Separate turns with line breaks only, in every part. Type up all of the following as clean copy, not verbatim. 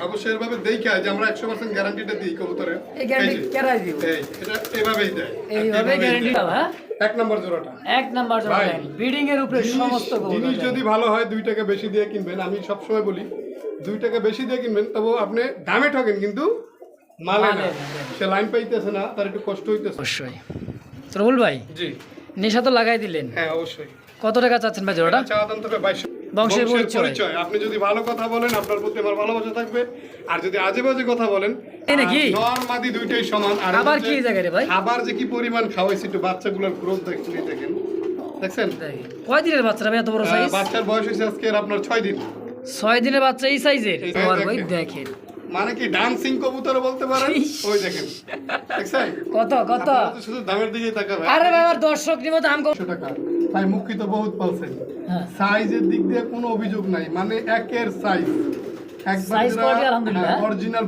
অবশ্যই এভাবে দেখে যে আমরা 100% গ্যারান্টিটা দিই কবুতরের।
এই গ্যারান্টি কেরাই দিও।
এটা এভাবেই দেয়।
এইভাবে গ্যারান্টি দাও। হ্যাঁ,
এক নাম্বার জোড়াটা,
এক নাম্বার জোড়া ব্রিডিং এর উপরে সমস্ত
জিনিস যদি ভালো হয় 2 টাকা বেশি দিয়ে কিনবেন। আমি সব সময় বলি 2 টাকা বেশি দিয়ে কিনবেন, তবে আপনি দামে ঠকেন কিন্তু মালে না। সে লাইন পাইতেছে না, তার একটু কষ্ট হইতেছে।
অবশ্যই। রুবুল ভাই,
জি
নেশা তো লাগাই দিলেন।
হ্যাঁ অবশ্যই।
কত টাকা চাচ্ছেন ভাই জোড়াটা?
চাওয়া দাম তবে 2200।
বংশের পরিচয়।
আপনি যদি ভালো কথা বলেন আপনার প্রতি আমার ভালোবাসা থাকবে, আর যদি আজে বাজে কথা বলেন
নাকি
নরমাদি দুইটাই সমান। আর
আবার কি জায়গা রে ভাই,
আবার যে কি পরিমাণ খাওয়াইছি একটু বাচ্চাগুলোর গ্রোথ দেখতে দেখেন। দেখছেন
কয় দিনের বাচ্চারা ভাই এত বড় সাইজ?
বাচ্চার বয়স হইছে আজকে আপনার 6 দিন।
6 দিনের বাচ্চা এই সাইজের? আর ভাই দেখেন,
মানে কি ডান্সিং কবুতর বলতে পারেন। ওই দেখেন, দেখছেন
কত কত?
শুধু দামের দিকেই তাকাবেন।
আরে ভাই আমার দর্শক নিমত দাম কত
100 টাকা। তাই মুখী তো বহুত বলছেন, সাইজের দিক দিয়ে কোনো অভিযোগ নাই, মানে একের সাইজ
সাইজ কোয়ালিটি আলহামদুলিল্লাহ
অরিজিনাল।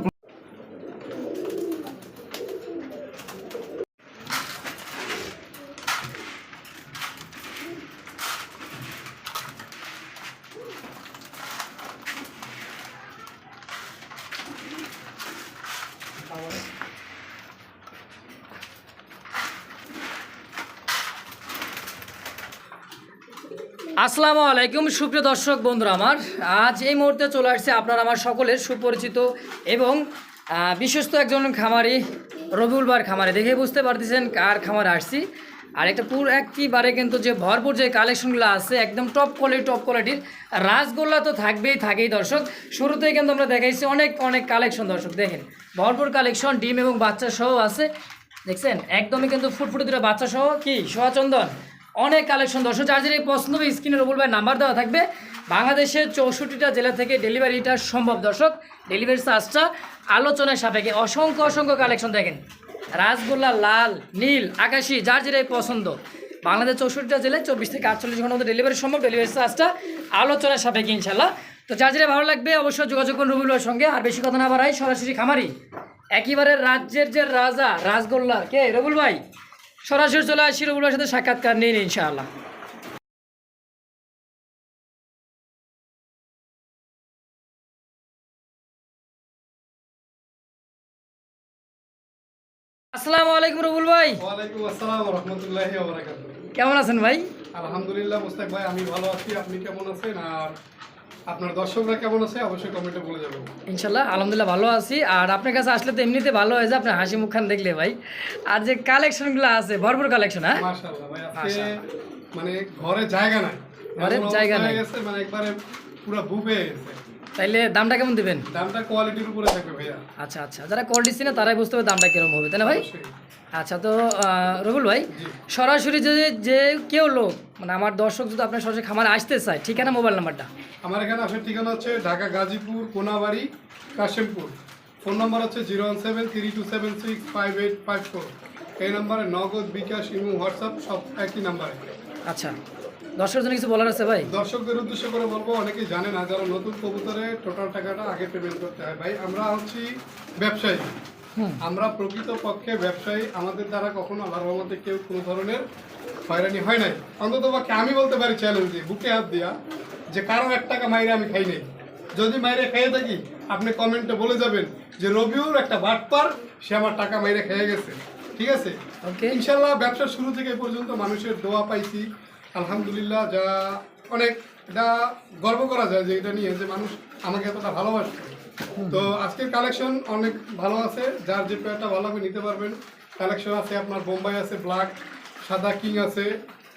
আসসালামু আলাইকুম সুপ্রিয় দর্শক বন্ধুরা আমার, আজ এই মুহূর্তে চলে আসছে আপনার আমার সকলের সুপরিচিত এবং বিশ্বস্ত একজন খামারি রবিউল ভাইয়ের খামারে। দেখে বুঝতে পারতেছেন কার খামারে আসছি। আর একটা একেবারে কিন্তু যে ভরপুর যে কালেকশনগুলো আছে একদম টপ কোয়ালিটির রাসগোল্লা তো থাকেই দর্শক। শুরুতেই কিন্তু আমরা দেখাইছি অনেক কালেকশন দর্শক, দেখেন ভরপুর কালেকশন, ডিম এবং বাচ্চা সহ আছে। দেখছেন একদমই কিন্তু ফুটফুটে দুটো বাচ্চা সহ কি সোয়াচন্দন, অনেক কালেকশন দর্শক। যার যেটা পছন্দ হবে স্ক্রিনে রুবুল ভাই নাম্বার দেওয়া থাকবে। বাংলাদেশের 64টা জেলা থেকে ডেলিভারিটা সম্ভব দর্শক। ডেলিভারি চার্জটা আলোচনায় সাপেক্ষে। অসংখ্য কালেকশন দেখেন, রাসগোল্লা, লাল, নীল, আকাশি, যার যেটাই পছন্দ। বাংলাদেশ 64টা জেলায় 24 থেকে 48 ঘন্টার মধ্যে ডেলিভারি সম্ভব। ডেলিভারি চার্জটা আলোচনায় সাপেক্ষে ইনশাল্লাহ। তো যার যেটা ভালো লাগবে অবশ্যই যোগাযোগ করুন রুবুল ভাইয়ের সঙ্গে। আর বেশি কথা না বাড়াই, সরাসরি খামারি একেবারে রাজ্যের যে রাজা রাসগোল্লা কে রুবুল ভাই, সরাসরি চলে আসি রুবুল ভাইয়ের সাথে সাক্ষাৎকার নিন ইনশাআল্লাহ। আসসালামু আলাইকুম রুবুল ভাই।
ওয়ালাইকুম আসসালাম ওয়া রাহমাতুল্লাহি ওয়া বারাকাতুহু।
কেমন আছেন ভাই?
আলহামদুলিল্লাহ মুস্তাক ভাই, আমি ভালো আছি। আপনি কেমন আছেন আর আপনার দর্শকরা কেমন আছে অবশ্যই কমেন্টে বলে যাবেন।
ইনশাল্লাহ আলহামদুলিল্লাহ ভালো আছি। আর আপনার কাছে আসলে তো এমনিতে ভালো হয়ে যায়, আপনার হাসি মুখখান দেখলে ভাই। আর যে কালেকশনগুলো আছে ভরপুর কালেকশন। হ্যাঁ
মাশাআল্লাহ ভাই, আজকে মানে ঘরে জায়গা নাই, মানে একবারে পুরো বুফে গেছে।
তাইলে দামটা কেমন দিবেন?
দামটা কোয়ালিটির উপরে থাকবে ভাইয়া।
আচ্ছা, যারা কোয়ালিটি চিনে তারাই বুঝতে হবে দামটা কিরকম হবে, তাই না ভাই? আচ্ছা, তো রুবুল ভাই সরাসরি যে কেউ লোক মানে আমার দর্শক যদি আপনার সরাসরি খামারে আসতে চায়, ঠিকানা মোবাইল নাম্বারটা?
আমার এখানে আসার ঠিকানা হচ্ছে ঢাকা গাজীপুর কোনাবাড়ি কাশিমপুর। ফোন নাম্বার হচ্ছে 01732765854। এই নাম্বারে নগদ, বিকাশ, ইমো, হোয়াটসঅ্যাপ সব একই নাম্বারে।
আচ্ছা, দর্শকদের জন্য কিছু বলার আছে ভাই?
দর্শকদের উদ্দেশ্য করে বলবো, অনেকেই জানে না, যারা নতুন কবুতরে টোটাল টাকাটা আগে পেমেন্ট করতে হয়। ভাই আমরা হচ্ছি ব্যবসায়ী, আমরা প্রকৃত পক্ষে ব্যবসায়ী। আমাদের দ্বারা কখনো আল্লাহর রহমতে কেউ কোনো ধরনের হয়রানি হয় নাই। অন্তত পক্ষে আমি বলতে পারি চ্যালেঞ্জ দিয়ে, বুকে হাত দিয়া, যে কারো 1 টাকা মাইরে আমি খাই নাই। যদি মাইরে খেয়ে থাকি আপনি কমেন্টে বলে যাবেন যে রবিউর একটা বাটপার, সে আমার টাকা মাইরে খেয়ে গেছে। ঠিক আছে,
ওকে।
ইনশাল্লাহ ব্যবসা শুরু থেকে এ পর্যন্ত মানুষের দোয়া পাইছি আলহামদুলিল্লাহ, যা অনেক এটা গর্ব করা যায় যে এটা নিয়ে যে মানুষ আমাকে এতটা ভালোবাসে। তো আজকের কালেকশন অনেক ভালো আছে, যার যে পেয়ারটা ভালো লাগবে নিতে পারবেন। কালেকশন আছে আপনার বোম্বাই আছে, ব্ল্যাক, সাদা কিং আছে,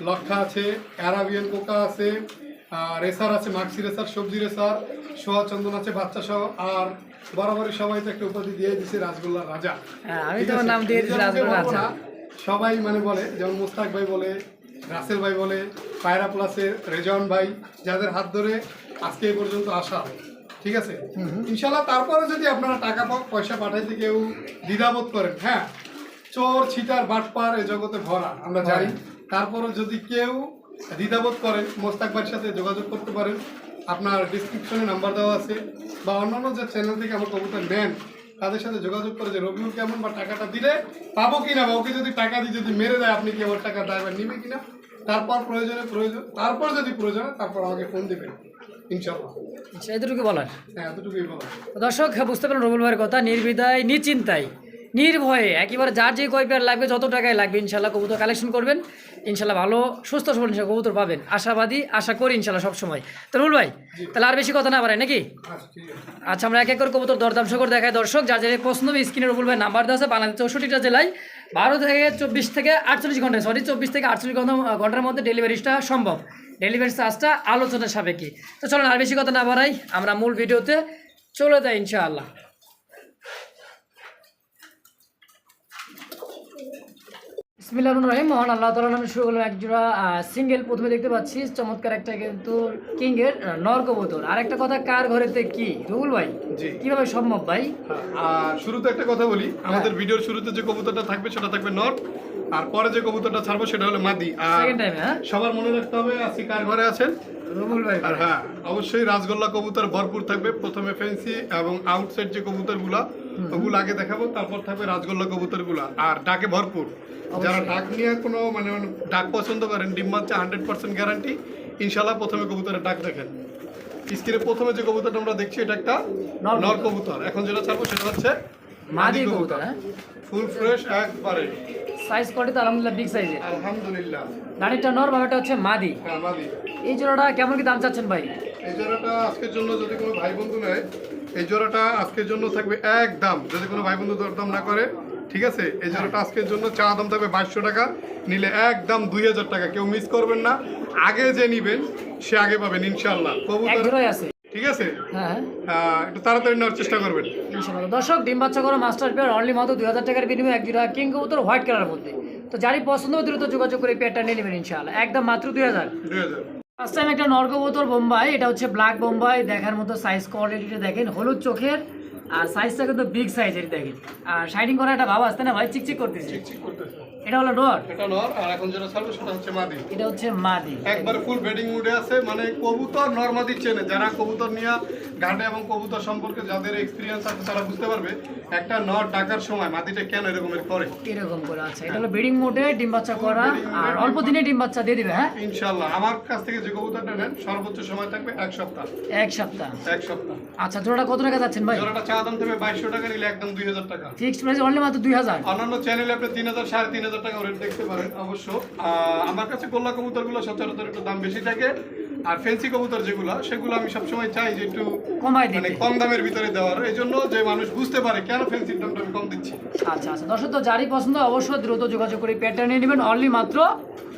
লক্ষা আছে, অ্যারাবিয়ান কোকা আছে, রেসার আছে, মাক্সি রেসার, সবজি রেসার, সোয়া চন্দন আছে বাচ্চা সহ। আর বরাবরই সবাই তো একটা উপাধি দিয়ে দিচ্ছে রাসগোল্লার রাজা।
আমি তোমার নাম দিয়ে দিচ্ছি রাসগোল্লার রাজা।
সবাই মানে বলে, যেমন মুস্তাক ভাই বলে, রাসেল ভাই বলে, পায়রা প্লাসের রেজাউন ভাই, যাদের হাত ধরে আজকে এই পর্যন্ত আসা। ঠিক আছে, ইনশাল্লাহ তারপরে যদি আপনারা টাকা পয়সা পাঠাইতে কেউ দ্বিধাবোধ করেন, হ্যাঁ চোর ছিটার বাটপার এ জগতে ভরা আমরা জানি, তারপরে যদি কেউ দ্বিধাবোধ করেন মোস্তাক ভাইয়ের সাথে যোগাযোগ করতে পারেন। আপনার ডিসক্রিপশনে নাম্বার দেওয়া আছে, বা অন্যান্য যে চ্যানেল থেকে আমার কবুতর নেন তাদের সাথে যোগাযোগ করে যে রবিউল কেমন, বা টাকাটা দিলে পাবো কিনা, বা ওকে যদি টাকা দিয়ে যদি মেরে দেয় আপনি কি ওর টাকা ড্রাইভার নিবে কিনা, তারপর যদি প্রয়োজন হয় তারপর আমাকে ফোন দিবেন ইনশাআল্লাহ।
আচ্ছা, এতটুকু বলার।
হ্যাঁ এতটুকুই বলা।
তো দর্শক বুঝতে পারলেন রবুল ভাইয়ের কথা, নির্বিধায় নিশ্চিন্তায় নির্ভয়ে একেবারে যার যে কয় পেয়ার লাগবে যত টাকায় লাগবে ইনশাল্লাহ কবুতর কালেকশন করবেন, ইনশাল্লাহ ভালো সুস্থ সবল ইনশাল্লাহ কবুতর পাবেন, আশাবাদী, আশা করি ইনশাল্লাহ সবসময়। তো রবুল ভাই তাহলে আর বেশি কথা না বাড়াই নাকি?
আচ্ছা ঠিক আছে।
আচ্ছা, আমরা এক এক করে কবুতর দরদাম সকর দেখায় দর্শক, যার যার প্রশ্ন স্ক্রিনে রবুল ভাই নাম্বার দেওয়া আছে। বাংলাদেশ 64টা জেলায় 12 থেকে 24 থেকে 48 ঘন্টায় 24 থেকে 48 ঘন্টার মধ্যে ডেলিভারিটা সম্ভব। ডেলিভারি চার্জটা আলোচনার সাপেক্ষে। তো চলুন আর বেশি কথা না বাড়াই, আমরা মূল ভিডিওতে চলে যাই ইনশাআল্লাহ। বিসমিল্লাহির রহমানির রহিম। মহান আল্লাহ তাআলার নামে শুরু করলাম এক জোড়া সিঙ্গেল। প্রথমে দেখতে পাচ্ছি চমৎকার একটা কিন্তু কিংয়ের নর কবুতর। আর একটা কথা, কার ঘরেতে কি রুবুল ভাই
জি।
কিভাবে সম্ভব ভাই?
আর শুরুতে একটা কথা বলি, আমাদের ভিডিওর শুরুতে যে কবুতরটা থাকবে সেটা থাকবে নর, আর পরে যে কবুতরটা ছাড়বো সেটা হলো মাদি। আর
সেকেন্ড টাইমে হ্যাঁ
সবার মনে রাখতে হবে আজকে কার ঘরে আছেন
রুবুল ভাই।
আর হ্যাঁ অবশ্যই রাজগোল্লা কবুতর ভরপুর থাকবে। প্রথমে ফেন্সি এবং আউটসাইড যে কবুতরগুলা ওগুলো আগে দেখাবো, তারপর থাকবে রাজগোল্লা কবুতরগুলা। আর ডাকে ভরপুর, যারা ডাক নিয়ে কোনো মানে ডাক পছন্দ করেন, ডিম বাচ্চা 100% গ্যারান্টি ইনশাল্লাহ। প্রথমে কবুতরের ডাক দেখেন, স্ক্রিনে প্রথমে যে কবুতরটা আমরা দেখছি এটা একটা নর কবুতর। এখন যেটা ছাড়বো সেটা হচ্ছে
মাদি কবুতর। হ্যাঁ
ফুল ফ্রেশ একবারে,
সাইজ কোয়ালিটি তো আলহামদুলিল্লাহ বিগ সাইজের।
আলহামদুলিল্লাহ।
দাড়িটা নর, বাবাটা হচ্ছে মাদি।
হ্যাঁ মাদি।
এই জোড়াটা কেমন কি দাম চাচ্ছেন ভাই?
এই জোড়াটা আজকের জন্য যদি কোনো ভাই বন্ধু নেয়, এই জোড়াটা আজকের জন্য থাকবে একদম, যদি কোনো ভাই বন্ধু দরদাম না করে, ঠিক আছে, এই জোড়াটা আজকের জন্য চা দাম থাকবে 2200 টাকা, নিলে একদম 2000 টাকা। কেউ মিস করবেন না, আগে যে নিবেন সে আগে পাবেন ইনশাল্লাহ।
এক
কবুতর
জোড়াই আছে।
ঠিক আছে,
হ্যাঁ
একটু তাড়াতাড়ি নেওয়ার চেষ্টা করবেন
ইনশাআল্লাহ। দর্শক ডিম বাচ্চা করা মাস্টার পেয়ার অনলি মাত্র 2000 টাকার বিনিময়ে এক জোড়া কিং কবুতর হোয়াইট কালারের মধ্যে। তো যারই পছন্দ হবে দ্রুত যোগাযোগ করে পেয়ারটা নিয়ে নেবেন ইনশাআল্লাহ, একদম মাত্র 2000।
2000।
ফার্স্ট টাইম একটা নর কবুতর বোম্বাই, এটা হচ্ছে ব্ল্যাক বোম্বাই। দেখার মতো সাইজ কোয়ালিটিটা দেখেন, হলুদ চোখের, আর সাইজটা কিন্তু বিগ সাইজের দেখেন। আর শাইনিং করা একটা ভাব আসতে না ভাই, চিকচিক করতেছে।
চিকচিক করতেছে।
এটা হলো নর,
এটা নর, আর এখন যেটা ছাড়বো সেটা হচ্ছে মাদি।
এটা হচ্ছে মাদি।
একবার ফুল বেডিং মুডে আছে, মানে কবুতর নরমাদি চেনে যারা কবুতর নিয়ে ঘাটে এবং কবুতর সম্পর্কে যাদের এক্সপিরিয়েন্স আছে তারা বুঝতে পারবে একটা নর ডাকার সময় মাদিটা কেন এরকমের করে।
এরকম করে আছে, এটা হলো ব্রিডিং মোডে ডিম বাচ্চা করা, আর অল্প দিনে ডিম বাচ্চা দিয়ে দিবে। হ্যাঁ
ইনশাআল্লাহ আমার কাছ থেকে যে কবুতরটা নেন সর্বোচ্চ সময় থাকবে 1 সপ্তাহ।
1 সপ্তাহ।
1 সপ্তাহ।
আচ্ছা, জোড়াটা কত টাকা যাচ্ছেন ভাই?
জোড়াটা চা দাম থাকবে 2200 টাকা, নিলে একদম 2000 টাকা।
ফিক্সড প্রাইস অনলি মাত্র 2000।
অন্যান্য চ্যানেলে আপনি 3000 3500 টাকা রেট দেখতে পারেন অবশ্য। আমার কাছে গোল্লা কবুতরগুলো সচরাচর একটু দাম বেশি থাকে, আর ফেন্সি কবুতর যেগুলো সেগুলো আমি সবসময় চাই যে একটু
কমাই
মানে
দিতে।
কম দামের ভিতরে দেওয়ার, এই জন্য যে মানুষ বুঝতে পারে কেন ফেন্সির দামটা আমি কম দিচ্ছি।
আচ্ছা আচ্ছা দর্শক, তো যারই পছন্দ অবশ্যই দ্রুত যোগাযোগ করে পেয়ারটা নিয়ে নেবেন অনলি মাত্র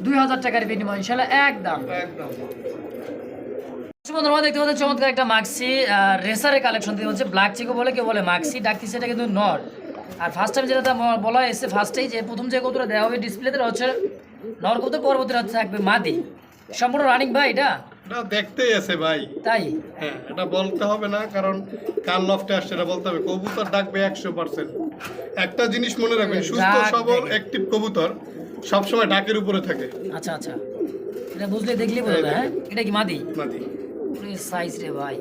2000 টাকার বিনিময় ইনশাআল্লাহ, একদম।
একদম।
বন্ধুরা দেখতে পাচ্ছেন চমৎকার একটা মাক্সি রেসারের কালেকশন দিয়ে হচ্ছে ব্ল্যাক চিকো বলে, কেউ বলে মাক্সি, ডাকতেছে এটা কিন্তু নর। আর ফার্স্ট টাইম যেটা বলা হয়েছে ফার্স্টেই, যে প্রথম যে কবুতরটা দেওয়া হবে ডিসপ্লেতে হচ্ছে নর কবুতর, পরবর্তীটা থাকবে মাদি। সম্পূর্ণ রানিং ভাই এটা?
এটা দেখতেই আছে ভাই।
তাই?
হ্যাঁ, এটা বলতে হবে না, কারণ কার লফটে আসছে এটা বলতে হবে। কবুতর ডাকবে 100%। একটা জিনিস মনে রাখবেন, সুস্থ
ডাক
সবল
দেখে।
অ্যাক্টিভ কবুতর সবসময় ডাকের উপরে থাকে।
আচ্ছা আচ্ছা, এটা বুঝলে দেখলেই বোঝা যায়। হ্যাঁ এটা কি মাদি?
মাদি।
সাইজ রে ভাই,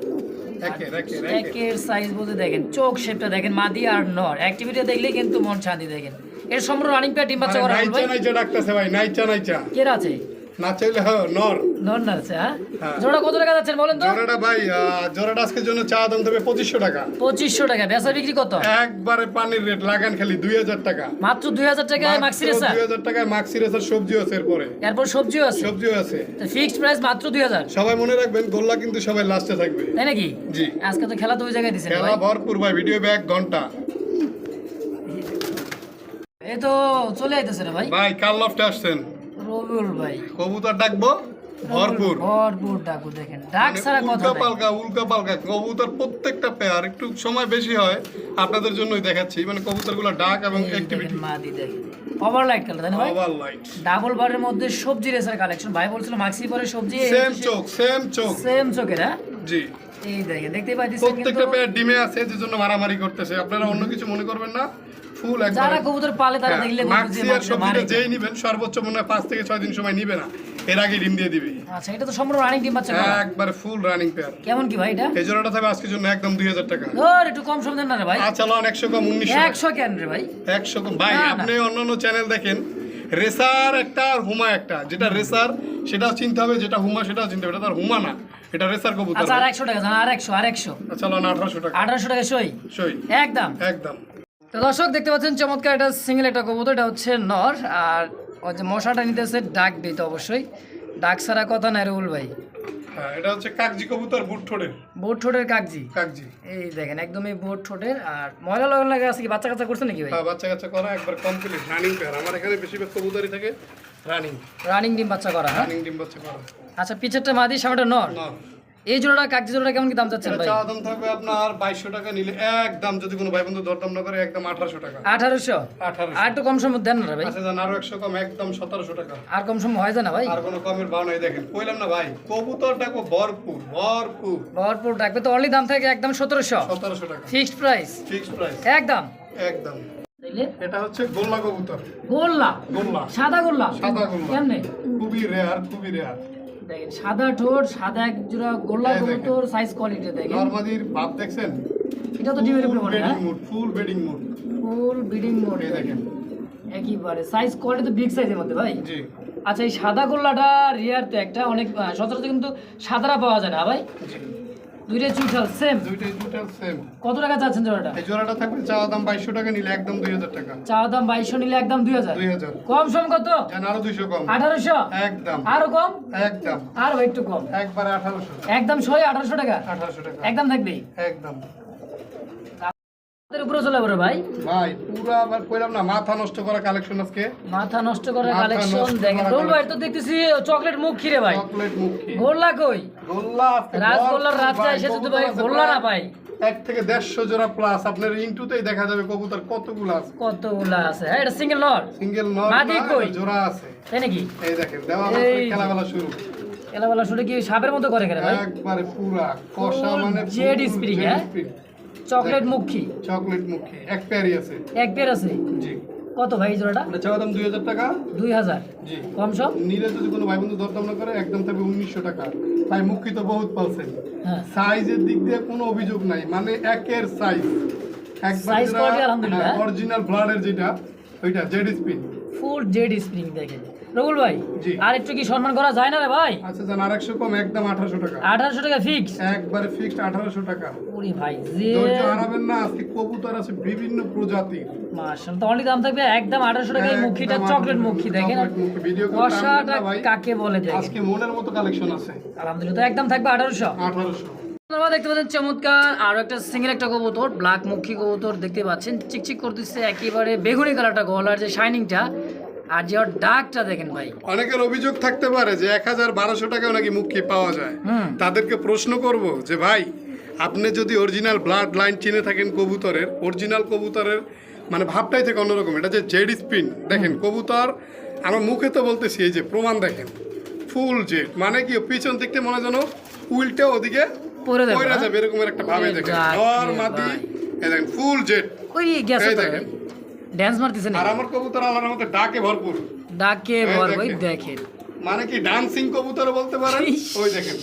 একের
একের সাইজ বলতে দেখেন, চোখ শেপটা দেখেন, মাদি আর নর অ্যাক্টিভিটি দেখলেই কিন্তু মন শান্তি। দেখেন এর সম্পূর্ণ রানিং পেয়ার ডিম বাচ্চা করা ভাই।
নাইচা ডাকতেছে ভাই, নাইচা
কেরা আছে?
না চাইলে নর।
নর না আছে। হ্যাঁ
হ্যাঁ।
জোড়া কত টাকা যাচ্ছেন বলেন তো?
জোড়াটা ভাই, জোড়াটা আজকের জন্য চা দাম দেবে 2500 টাকা।
2500 টাকা। বেচা বিক্রি কত?
একবারে পানির রেট, লাগান খালি 2000 টাকা।
মাত্র 2000 টাকায় মাক্সি রেসা।
2000 টাকায় মাক্সি রেসার সবজিও আছে, এরপরে
এরপর সবজিও আছে।
সবজিও আছে।
তো ফিক্সড প্রাইস মাত্র 2000।
সবাই মনে রাখবেন গোল্লা কিন্তু সবাই লাস্টে থাকবে।
তাই নাকি?
জি।
আজকে তো খেলা তো ওই জায়গায় দিছেন
খেলা
ভাই।
ভরপুর ভাই, ভিডিও ব্যাগ ঘন্টা।
এই তো চলে আইতেছে রে ভাই।
ভাই কার লফটে আসছেন?
রবিউল ভাই।
কবুতর ডাকবো ভরপুর।
ভরপুর ডাকু দেখেন, ডাক ছাড়া কথা নাই।
উল্কা পাল্কা কবুতর প্রত্যেকটা পেয়ার। একটু সময় বেশি হয় আপনাদের জন্যই দেখাচ্ছি, মানে কবুতরগুলো ডাক এবং অ্যাক্টিভিটি।
মাদি দেখেন ওভারলাইট কালার, তাই না ভাই?
ওভারলাইট।
ডাবল বারের মধ্যে সবজি রেসার কালেকশন। ভাই বলছিল মাক্সি পরে সবজি,
সেম চোখ, সেম চোখ।
সেম চোখের। হ্যাঁ
জি।
এই দেখেন, দেখতেই পাইতেছেন কিন্তু
প্রত্যেকটা পেয়ার ডিমে আছে, যে জন্য মারামারি করতেছে। আপনারা অন্য কিছু মনে করবেন না, ফুল একদম।
যারা কবুতর পালে তারা দেখলে বলবে যে
মাক্সি আর
মাক্সি
সবজিটা
মারে।
যেই নিবেন সর্বোচ্চ মনে হয় 5 থেকে 6 দিন সময় নিবে না, এর আগে ডিম দিয়ে দিবে।
আচ্ছা, এটা তো সম্পূর্ণ রানিং ডিম বাচ্চা করা।
একবার ফুল রানিং পেয়ার।
কেমন কি ভাই এটা?
এই জোড়াটা থাকবে আজকের জন্য একদম 2000 টাকা।
ধর একটু কম সম দেন না রে ভাই।
আচ্ছা লন 100 কম 1900 টাকা।
100 কেন রে ভাই?
100 কম ভাই।
না, না।
আপনি অন্যান্য চ্যানেল দেখেন, রেসার একটা আর হুমা একটা। যেটা রেসার সেটাও চিনতে হবে, যেটা হুমা সেটাও চিনতে হবে। এটা তার হুমা না, এটা রেসার কবুতর
আচ্ছা, আর 100 টাকা জানা, আর 100
চলো না 1800 টাকা
1800 টাকা সই
সই
একদম।
একদম।
তো দর্শক দেখতে পাচ্ছেন চমৎকার একটা সিঙ্গেল একটা কবুতর, এটা হচ্ছে নর। আর ওই যে মশাটা নিতেছে ডাক দিতে, অবশ্যই ডাক ছাড়া কথা নাই রুল ভাই।
হ্যাঁ, এটা হচ্ছে কাকজি কবুতর, বুট ঠোঁটের
বোট ঠোঁটের কাকজি।
কাকজি।
এই দেখেন একদমই বোট ঠোঁটের। আর ময়লা লগন লাগে আছে কি, বাচ্চা কাচ্চা করছে নাকি ভাই?
হ্যাঁ, বাচ্চা কাচ্চা করা একবার কমপ্লিট রানিং পেয়ার। আমার এখানে বেশিরভাগ কবুতরই থাকে রানিং
রানিং ডিম বাচ্চা করা, হ্যাঁ?
রানিং ডিম বাচ্চা করা।
আচ্ছা, পিছেরটা মাদি, সামনেটা নর।
না,
এই জোড়াটা কাকজি জোড়াটা কেমন কি দাম চাচ্ছেন
এটা
ভাই?
চাওয়া দাম থাকবে আপনার 2200 টাকা, নিলে একদম যদি কোনো ভাই বন্ধু দরদাম না করে একদম 1800 টাকা।
1800।
1800।
আর একটু কম সম দেন না ভাই?
আচ্ছা জান, আরো 100 কম, একদম 1700 টাকা।
আর কম সম হয় না ভাই?
আর কোনো কমের ভাও নাই। দেখেন কইলাম না ভাই, কবুতর ডাকবো ভরপুর ভরপুর।
ভরপুর ডাকবে তো, অনলি দাম থাকে একদম 1700
1700 টাকা
ফিক্সড প্রাইস
ফিক্সড প্রাইস
একদম।
একদম।
তাইলে
এটা হচ্ছে গোল্লা কবুতর।
গোল্লা,
গোল্লা,
সাদা গোল্লা।
সাদা গোল্লা।
কেমনে
খুবই রেয়ার, খুবই রেয়ার।
দেখেন সাদা ঠোঁট, সাদা এক জোড়া গোল্লা
এই দেখেন।
কবুতর, সাইজ কোয়ালিটি দেখেন।
নরমাদির ভাব দেখছেন?
এটা তো ডিমের উপরে পড়ে, হ্যাঁ?
Full breeding mode.
Full breeding mode
এই দেখেন।
একেবারে সাইজ কোয়ালিটি তো বিগ সাইজের মধ্যে ভাই।
জি
আচ্ছা, এই সাদা গোল্লাটা রিয়ার তো একটা, অনেক সচরাচর কিন্তু সাদারা পাওয়া যায় না ভাই।
জি,
দুইটাই চুইঠাল সেম।
দুইটাই টোটাল সেম।
কত টাকা চাচ্ছেন জোড়াটা?
এই জোড়াটা থাকবে চাওয়া দাম 2200 টাকা, নিলে একদম 2000 টাকা।
চাওয়া দাম 2200, নিলে একদম 2000।
2000
কম সম কত?
জান, আরো 200 কম।
1800।
একদম
আরো কম?
একদম
আর একটু কম,
একবারে 1800।
একদম 1800 টাকা
1800 টাকা
একদম থাকবেই।
একদম।
এর উপরে চলে পড়ে ভাই।
ভাই পুরো আবার কইলাম না, মাথা নষ্ট করা কালেকশন আজকে।
মাথা নষ্ট করার
মাথা
কালেকশন
নষ্ট
দেখেন।
করা
রোল ভাই তো দেখতেছি চকলেট মুখ খিরে ভাই।
চকলেট মুখী
গোল্লা কই?
গোল্লা আজকে
রাজগোল্লার
ভরপুর
রাজা
ভাই,
এসে যদি
কবুতর
ভাই
আছে
গোল্লা না
প্রায়
পাই।
1 থেকে 150 জোড়া প্লাস। আপনার ইনটুতেই দেখা যাবে কবুতর কতগুলো আছে।
কতগুলা আছে, হ্যাঁ? এটা সিঙ্গেল নর,
সিঙ্গেল নর
মাদি
না,
কই?
এটা জোড়া আছে।
তাই নাকি?
এই দেখেন, দেওয়া মাত্র
এই যে।
খেলাবেলা শুরু।
এলাবেলা শুনে কি সাপের মতো করে কেন ভাই?
একবারে পুরা কষা, মানে
জেড স্প্রিং, হ্যাঁ? চকলেট মুখী,
চকলেট মুখী এক পেয়ারই আছে।
এক পেয়ার আছে।
জি,
কত ভাই এই জোড়াটা?
এটা চাওয়া দাম 2000 টাকা।
2000
জি,
কম সব?
নিলে যদি কোনো ভাই বন্ধু দরদাম না করে একদম থাকবে 1900 টাকা। ভাই মুখী তো বহুত পালছেন,
হ্যাঁ।
সাইজের দিক দিয়ে কোনো অভিযোগ নাই, মানে একের সাইজ।
Size quality আলহামদুলিল্লাহ।
অরিজিনাল ব্লাডের যেটা ওইটা Z spin.
Full jade spring দেখেন রবুল ভাই।
জি।
আর একটু কি সম্মান করা যায় না রে ভাই?
আচ্ছা জান, আর 100 কম, একদম 1800 টাকা।
1800 টাকা ফিক্স।
একবারে ফিক্সড 1800 টাকা।
ওরে ভাই যে
ধৈর্য হারাবেন না, আজকে কবুতর আছে বিভিন্ন প্রজাতির।
মাশাআল্লাহ, তো অনলি দাম থাকবে একদম 1800 টাকা। এই মুখিটা
একদম
চকলেট
1800
মুখী দেখেন।
চকলেট মুখী। ভিডিও করতে
কষাটা
আনবেন না ভাই।
কাকে বলে দেখেন।
আজকে মনের মতো কালেকশন আছে।
আলহামদুলিল্লাহ, তো একদম থাকবে 1800।
1800।
আপনারা দেখতে পাচ্ছেন চমৎকার আরো একটা সিঙ্গেল একটা কবুতর, ব্ল্যাক মুখী কবুতর দেখতে পাচ্ছেন। চিকচিক করতেছে একেবারে বেগুনি কালারটা, গলার যে শাইনিংটা আর যে ওর ডাকটা দেখেন ভাই।
অনেকের অভিযোগ থাকতে পারে যে 1000-1200 টাকাও নাকি মুখী পাওয়া যায়।
হুম।
তাদেরকে প্রশ্ন করব যে ভাই, আপনি যদি অরিজিনাল ব্লাড লাইন চিনে থাকেন কবুতরের, অরিজিনাল কবুতরের মানে ভাবটাই থেকে অন্যরকম। এটা যে জেড স্পিন দেখেন কবুতর, আমার মুখে তো বলতেছি, এই যে প্রমাণ দেখেন, ফুল জেড, মানে কি পিছন দিকতে মনে যেন উল্টে ওদিকে
পরে দেখো,
পয়রা
হ্যাঁ?
যাবে এরকম একটা ভাবে
ওরে
দেখেন।
যাক
নর
রে
মাদি,
ভাই।
এই দেখেন ফুল জেড।
ওই গেছে
এই
তো
দেখেন।
ড্যান্স মারতেছে না,
আর আমার কবুতর আল্লাহর মধ্যে ডাকে ভরপুর।
ডাকে
এই
ভর ভাই
দেখেন।
দেখেন।
মানে কি ডান্সিং কবুতর বলতে পারেন।
ইস।
ওই দেখেন,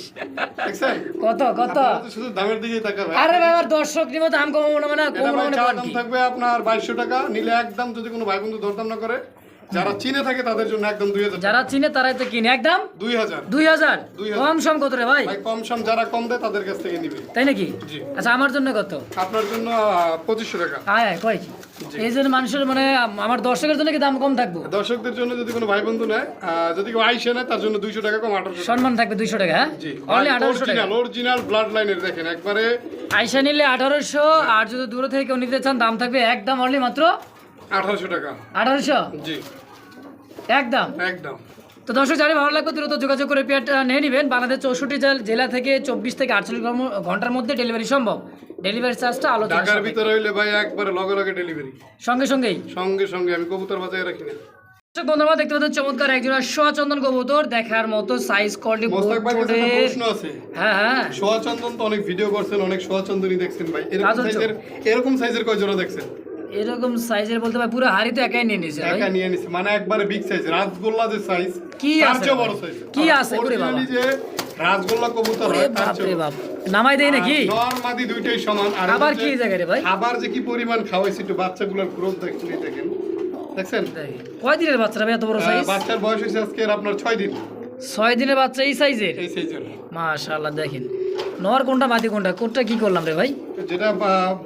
দেখছেন?
কত কত?
আপনারা তো শুধু দামের দিকেই তাকাবেন।
আরে বাবার দর্শক নিমো দাম কমাবো না, মানে
এটা
কমাবো
ভাই
না
চাওয়া
কোন
দাম
কি?
থাকবে আপনার 2200 টাকা, নিলে একদম যদি কোনো ভাই বন্ধু দরদাম না করে, যারা চিনে থাকে তাদের জন্য একদম 2000 টাকা।
যারা চিনে তারাই তো কিনে একদম
2000
2000।
2000
কম সম কত রে ভাই?
ভাই, কম সম যারা কম দেয় তাদের কাছ থেকে নিবে।
তাই নাকি?
জি।
আচ্ছা, আমার জন্য কত?
আপনার জন্য 2500 টাকা।
আয় আয় কয় এই জন্য মানুষের মানে আমার দর্শকের জন্য কি দাম কম থাকবো?
দর্শকদের জন্য যদি কোনো ভাই বন্ধু নেয়, যদি কেউ আইসে নেয় তার জন্য 200 টাকা কম, 1800 টাকা।
সম্মান থাকবে 200 টাকা, হ্যাঁ?
জি,
অনলি 1800 টাকা।
অরিজিনাল ব্লাড লাইনের দেখেন একবারে
আইসা নিলে 1800, আর যদি দূরে থেকে কেউ নিতে চান দাম থাকবে একদম অনলি মাত্র
1800 টাকা।
1800
জি,
একদম।
একদম।
তো দর্শক জানি ভালো লাগবে, দ্রুত যোগাযোগ করে পেয়ারটা নিয়ে নেবেন। বাংলাদেশ 64 জেলা থেকে 24 থেকে 48 ঘন্টার মধ্যে ডেলিভারি সম্ভব। ডেলিভারি চার্জটা আলোচনা
ঢাকার ভিতরে হইলে ভাই একবারে লগে লগে ডেলিভারি,
সঙ্গে সঙ্গেই।
সঙ্গে সঙ্গে। আমি কবুতর বাজায় রাখি না।
দর্শক বন্ধুরা দেখতে পাচ্ছেন চমৎকার একজোড়া সোয়াচন্দন কবুতর, দেখার মতো সাইজ কোয়ালিটি।
মোস্তাক ভাই কাছে একটা প্রশ্ন আছে।
হ্যাঁ হ্যাঁ,
সোয়া চন্দন তো অনেক ভিডিও করছেন, অনেক সোয়া চন্দনই দেখছেন ভাই।
কাজল চোখ।
এরকম সাইজের কয় জোড়া দেখছেন?
এরকম সাইজের বলতে ভাই পুরো হাড়ি তো একাই নিয়ে নিয়েছে ভাই।
একা নিয়ে নিছে, মানে একবারে বিগ সাইজ। রাজগোল্লা যে সাইজ,
কি
তার
আছে
চেয়ে
ভাই?
বড় সাইজ।
কি আছে? ওরে বাবা।
Originally যে রাজগোল্লা কবুতর
ওরে
হয় তার
বাপ রে
চেয়ে
বাপ, নামাই দেই নাকি?
নর মাদি দুইটাই সমান। আর
আবার
হচ্ছে
কি জায়গা রে ভাই?
খাবার যে কি পরিমাণ খাওয়াইছি, একটু বাচ্চাগুলোর গ্রোথ দেখেন। দেখছেন?
কয় দিনের বাচ্চারা ভাই এত বড় সাইজ?
বাচ্চার বয়স হয়েছে আজকে আপনার 6 দিন।
6 দিনের বাচ্চা এই সাইজের,
এই সাইজের।
মাশাআল্লাহ। দেখেন নর কোনটা মাদি কোনটা, কোনটা কি করলাম রে ভাই?
যেটা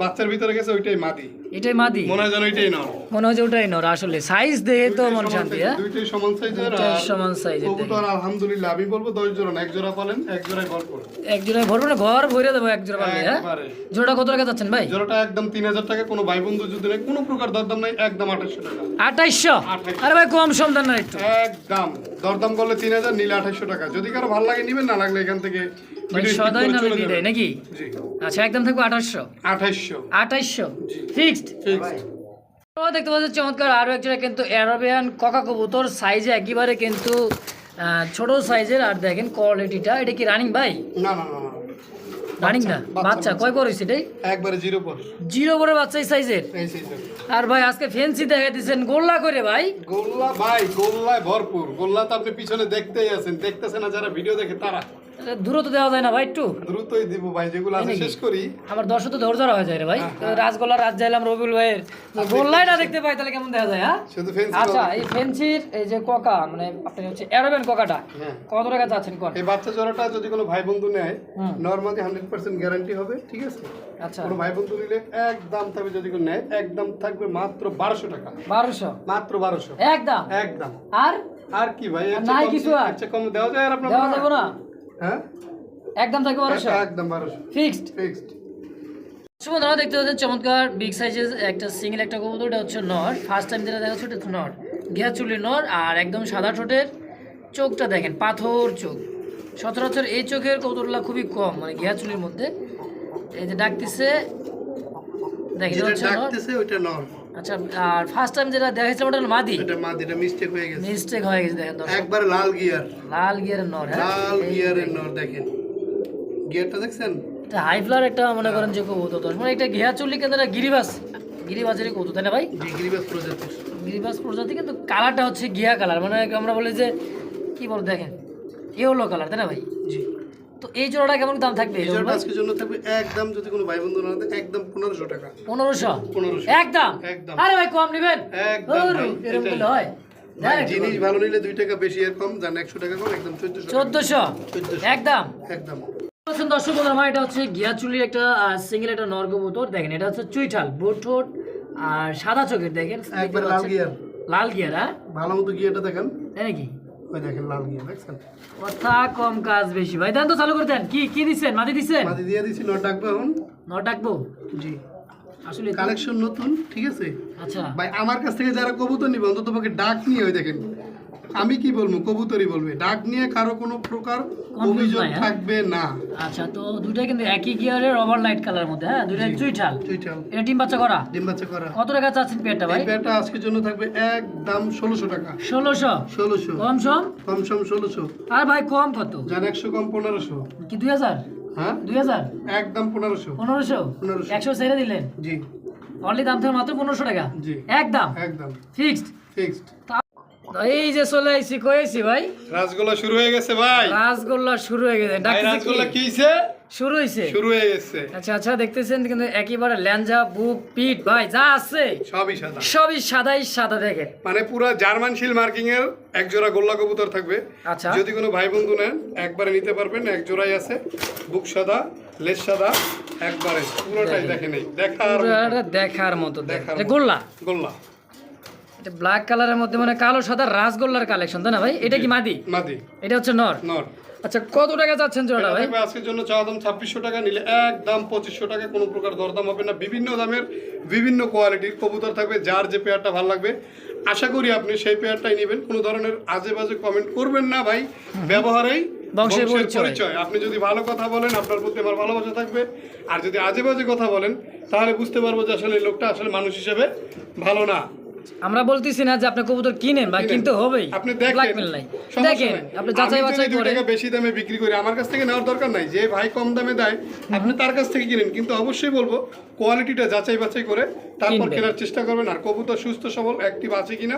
বাচ্চার ভিতরে গেছে ওইটাই মাদি,
এটাই মাদি
মনে হয় যেন ওইটাই নর।
মনে হয় যে ওটাই নর। আসলে সাইজ দেখে তো মন শান্তি। হ্যাঁ
দুইটাই সমান সাইজের।
দুইটাই সমান সাইজের।
কবুতর আলহামদুলিল্লাহ আমি বলবো 10 জোড়া না, এক জোড়া পালেন এক জোড়ায় ঘর করে।
এক জোড়ায় ভরবো না, ঘর ভরে দেবো এক জোড়া পারলে। হ্যাঁ
একবারে।
জোড়া কত টাকা যাচ্ছেন ভাই?
জোড়াটা একদম 3000 টাকা, কোনো ভাই বন্ধু যদি নেই কোনো প্রকার দরদাম নাই, একদম 2800 টাকা।
2800? আরে ভাই কম সম দেন না একটু।
একদম দরদাম করলে 3000, নিলে 2800 টাকা। যদি কারো ভালো লাগে নিবেন, না লাগলে এখান থেকে
ভাই
ভিডিও স্কিপ
সদাই
করে
না
চলে
বিদায়
যাবেন।
নাকি?
জি
আচ্ছা একদম থাকবে 2800।
2800
2800 ফিক্সড।
ফিক্স।
তোমরা দেখতে পাচ্ছ চমৎকার আরো একজোড়া কিন্তু অ্যারাবিয়ান কোকা কবুতর, সাইজে একেবারে কিন্তু ছোট সাইজের। আর দেখেন কোয়ালিটিটা, এটা কি রানিং ভাই?
না না না না,
রানিং না, বাচ্চা কয় পর হইছে এটাই?
একবারে জিরো পর,
0 পরের বাচ্চা এই সাইজের।
এই সাইজের।
আর ভাই আজকে ফেন্সি দেখা দিচ্ছেন গোল্লা করে ভাই।
গোল্লা ভাই, গোল্লায় ভরপুর। গোল্লা তো আপনি পিছনে দেখতেই আছেন, দেখতেছেন না যারা ভিডিও দেখে তারা।
দূরত্ব দেওয়া যায় না ভাই একটু?
দ্রুতই দিব ভাই, যেগুলো আছে
নাকি?
শেষ করি।
আমার দর্শক তো ধৈর্য ধরা হয়ে যায় রে ভাই। তো রাজগোল্লা রাত যাইলাম রবিউল ভাইয়ের, গোল্লাই না দেখতে পাই তাহলে কেমন দেখা যায়? হ্যাঁ
শুধু ফেন্সি।
আচ্ছা এই ফেন্সির এই যে কোকা মানে আপনি হচ্ছে অ্যারাবিয়ান কোকাটা
হ্যাঁ।
কত টাকা যাচ্ছেন কোন?
এই বাচ্চা জোড়াটা যদি কোনো ভাই বন্ধু নেয়,
হুম।
নরমালি 100% গ্যারান্টি হবে, ঠিক আছে?
আচ্ছা
কোনো ভাই বন্ধু নিলে একদম থাকবে, যদি কোনো নেয় একদম থাকবে মাত্র 1200 টাকা।
1200
মাত্র 1200
একদম।
একদম।
আর
আর কি ভাই, এর
আর
চেয়ে
নাই
কম
কিছু আর?
এর চেয়ে কম দেওয়া যায় আর আপনার?
দেওয়া যাবে না?
হ্যাঁ
একদম থাকবে 1200
একদম 1200
ফিক্সড।
ফিক্সড।
সুন্দর দেখতে পাচ্ছেন চমৎকার বিগ সাইজের একটা সিঙ্গেল একটা কবুতর, এটা হচ্ছে নর। ফার্স্ট টাইম যেটা দেখাচ্ছে এটা নর, ঘিয়া চুলি নর। আর একদম সাদা ঠোঁটের, চোখটা দেখেন পাথর চোখ। সচরাচর এই চোখের কবুতরগুলো খুবই কম, মানে ঘিয়া চুলির মধ্যে। এই যে ডাকতেছে দেখেন, এটা
যেটা
হচ্ছে নর।
ডাকতেছে ওইটা নর,
আচ্ছা আর ফার্স্ট টাইম যেটা দেখাচ্ছে ওটা হলো মাদি।
এটা মাদি, এটা মিস্টেক হয়ে গেছে।
মিস্টেক হয়ে গেছে দেখেন দর্শক,
একবার লাল গিয়ার,
লাল গিয়ারের নর। হ্যাঁ
লাল গিয়ারের নর দেখেন, গিয়ারটা দেখছেন?
এটা হাই ফ্লার একটা মনে করেন যে কবুতর দর্শক, মানে এটা ঘিয়া চুলি কিন্তু এটা গিরিবাস, গিরিবাজেরই কবুতর তাই না ভাই?
জি, গিরিবাস প্রজাতির।
গিরিবাস প্রজাতি, কিন্তু কালারটা হচ্ছে ঘিয়া কালার, মানে আমরা বলি যে কি বল দেখেন ইয়েলো কালার তাই না ভাই?
জি।
তো এই জোড়াটা কেমন দাম থাকবে?
এই জোড়াটা আজকের জন্য থাকবে একদম, যদি কোনো ভাই বন্ধু না দেয়, একদম 1500 টাকা।
1500
1500
একদম।
একদম।
আরে ভাই কম নেবেন?
একদম ভাই,
এরকম
এটাই।
বলে হয়?
ভাই, জিনিস ভালো নিলে 2 টাকা বেশি আর কম, জান 100 টাকা কম, একদম 1400
1400
1400
একদম।
একদম।
দর্শক বন্ধুরা আমার এটা হচ্ছে ঘিয়া চুলির একটা সিঙ্গেল একটা নর কবুতর। দেখেন এটা হচ্ছে চুইঠাল, বোট ঠোঁট আর সাদা চোখের। দেখেন
একবার লাল গিয়ার,
লাল গিয়ার। হ্যাঁ
ভালো মতো গিয়ারটা দেখেন,
তাই নাকি?
ওই দেখেন লাল গিয়ার দেখছেন?
কথা কম কাজ বেশি ভাই। দেন তো চালু করে দেন। কি কি দিচ্ছেন? মাদি দিচ্ছেন?
মাদি দিয়ে দিছি, নট ডাকবো এখন।
নর ডাকবো?
জি,
আসলে
কালেকশন নতুন, ঠিক আছে
আচ্ছা
ভাই? আমার কাছ থেকে যারা কবুতর নিবে অন্তত পক্ষে ডাক নিয়ে, ওই দেখেন আমি কি বলবো, কবুতরই বলবে, ডাক নিয়ে কারো কোনো প্রকার অভিযোগ
নাই, হ্যাঁ?
থাকবে না।
আচ্ছা তো দুইটাই কিন্তু একই গিয়ারের ওভার লাইট কালার মধ্যে। হ্যাঁ দুইটাই চুইঠাল।
চুইটাল,
এটা ডিম বাচ্চা করা?
ডিম বাচ্চা করা।
কত টাকা চাচ্ছেন পেয়ারটা ভাই?
এই পেয়ারটা আজকের জন্য থাকবে একদম 1600 টাকা।
1600
1600
কম সম?
কম সম 1600।
আর ভাই কম কত?
জান 100 কম 1500।
কি 2000?
হ্যাঁ
2000
একদম 1500।
1500
1500
100 ছেড়ে দিলেন?
জি
অনলি দাম থেকে মাত্র 1500 টাকা
জি
একদম
একদম
ফিক্সড।
ফিক্সড।
এই যে চলে আইছি কইছি ভাই,
রাসগোল্লা শুরু হয়ে গেছে ভাই।
রাসগোল্লা শুরু হয়ে গেছে।
ভাই
ডাকতেছে
রাসগোল্লা
কি?
কি হইছে?
শুরু হইছে?
শুরু হয়ে গেছে।
আচ্ছা আচ্ছা দেখতেছেন কিন্তু একেবারে ল্যাঞ্জা বুক পিট ভাই যা আছে
সবই সাদা,
সবই সাদাই সাদা। দেখেন
মানে পুরো জার্মান শিল মার্কিং এর এক জোড়া গোল্লা কবুতর থাকবে।
আচ্ছা
যদি কোনো ভাই বন্ধু নেন একবারে নিতে পারবেন, এক জোড়াই আছে। বুক সাদা, লেজ সাদা, একবারে পুরোটাই দেখে নেই, দেখার
পুরোটা দেখার মতো।
দেখার
এটা
মতো।
গোল্লা,
গোল্লা
এটা ব্ল্যাক কালারের মধ্যে মানে কালো সাদা রাসগোল্লার কালেকশন তাই না ভাই? এটা কি মাদি?
মাদি,
এটা হচ্ছে নর।
নর।
আচ্ছা কত টাকা যাচ্ছেন জোড়াটা ভাই?
থাকবে আজকের জন্য চাওয়া দাম 2600 টাকা, নিলে একদম 2500 টাকা, কোনো প্রকার দরদাম হবে না। বিভিন্ন দামের বিভিন্ন কোয়ালিটির কবুতর থাকবে, যার যে পেয়ারটা ভালো লাগবে আশা করি আপনি সেই পেয়ারটাই নেবেন। কোনো ধরনের আজে বাজে কমেন্ট করবেন না ভাই, ব্যবহারেই
বংশের
বংশের
পরিচয়।
পরিচয়। আপনি যদি ভালো কথা বলেন আপনার প্রতি আমার ভালোবাসা থাকবে, আর যদি আজে বাজে কথা বলেন তাহলে বুঝতে পারবো যে আসলে এই লোকটা আসলে মানুষ হিসেবে ভালো না।
আমরা বলতেছি না যে আপনি কবুতর কিনেন বা কিনতে হবেই,
আপনি দেখেন,
ব্ল্যাকমেল নাই।
সমস্যা
দেখেন
নাই।
আপনি যাচাই
আমি
বাছাই
যদি 2
করে
টাকা বেশি দামে বিক্রি করি, আমার কাছ থেকে নেওয়ার দরকার নাই। যে ভাই কম দামে দেয় আপনি তার কাছ থেকে কিনেন, কিন্তু অবশ্যই বলবো কোয়ালিটিটা যাচাই বাছাই করে তারপর
কিনবেন।
কেনার চেষ্টা করবেন। আর কবুতর সুস্থ সবল অ্যাক্টিভ আছে কিনা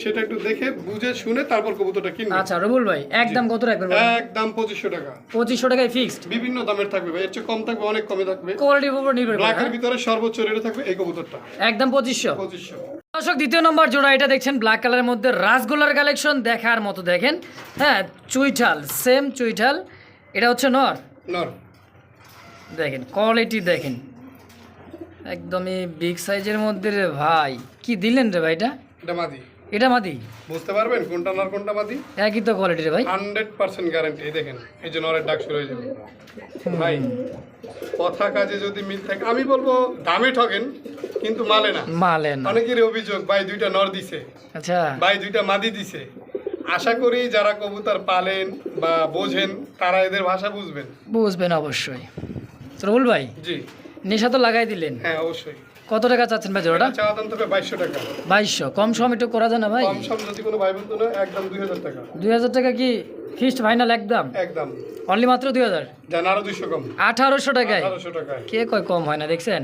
সেটা একটু দেখে বুঝে শুনে তারপর কবুতরটা কিনবেন।
আচ্ছা রবুল ভাই একদম কত রাখবেন ভাই?
একদম 2500 টাকা।
2500 টাকায় ফিক্সড।
বিভিন্ন দামের থাকবে ভাই, এর চেয়ে কম থাকবে, অনেক কমে থাকবে।
কোয়ালিটির উপর নির্ভর করে।
ব্ল্যাকের
হ্যাঁ?
ভিতরে সর্বোচ্চ রেটে থাকবে এই কবুতরটা
একদম 2500।
2500।
দর্শক দ্বিতীয় নম্বর জোড়া এটা দেখছেন ব্ল্যাক কালারের মধ্যে রাসগোল্লার কালেকশন দেখার মতো দেখেন। হ্যাঁ, চুইঠাল, সেম চুইঠাল। এটা হচ্ছে নর।
নর।
দেখেন কোয়ালিটি দেখেন, একদমই বিগ সাইজের মধ্যে রে ভাই। কি দিলেন রে ভাই এটা?
এটা মাদি।
এটা মাদি।
বুঝতে পারবেন কোনটা নর কোনটা মাদি?
একই তো কোয়ালিটি রে ভাই।
100% গ্যারান্টি। এই দেখেন, এই যে নরের ডাক শুরু হয়ে যাবে ভাই। কথা কাজে যদি মিল থাকে, আমি বলবো দামে ঠকেন কিন্তু মালে না।
মালে না।
অনেকের অভিযোগ ভাই দুইটা নর দিছে,
আচ্ছা
ভাই দুইটা মাদি দিছে। আশা করি যারা কবুতর পালেন বা বোঝেন তারা এদের ভাষা বুঝবেন।
বুঝবেন অবশ্যই। রুল ভাই,
জি
নেশা তো লাগাই দিলেন।
হ্যাঁ অবশ্যই।
কত টাকা চাচ্ছেন ভাই জোড়াটা?
চাওয়া দাম তবে 2200 টাকা।
2200। কম সম একটু করা যায় না ভাই?
কম সম যদি কোনো ভাই বন্ধু না, একদম 2000 টাকা।
2000 টাকা কি ফিক্সড ফাইনাল একদম?
একদম
অনলি মাত্র 2000।
জান আরো 200 কম।
1800 টাকায়।
1800 টাকায়।
কে কয় কম হয় না, দেখছেন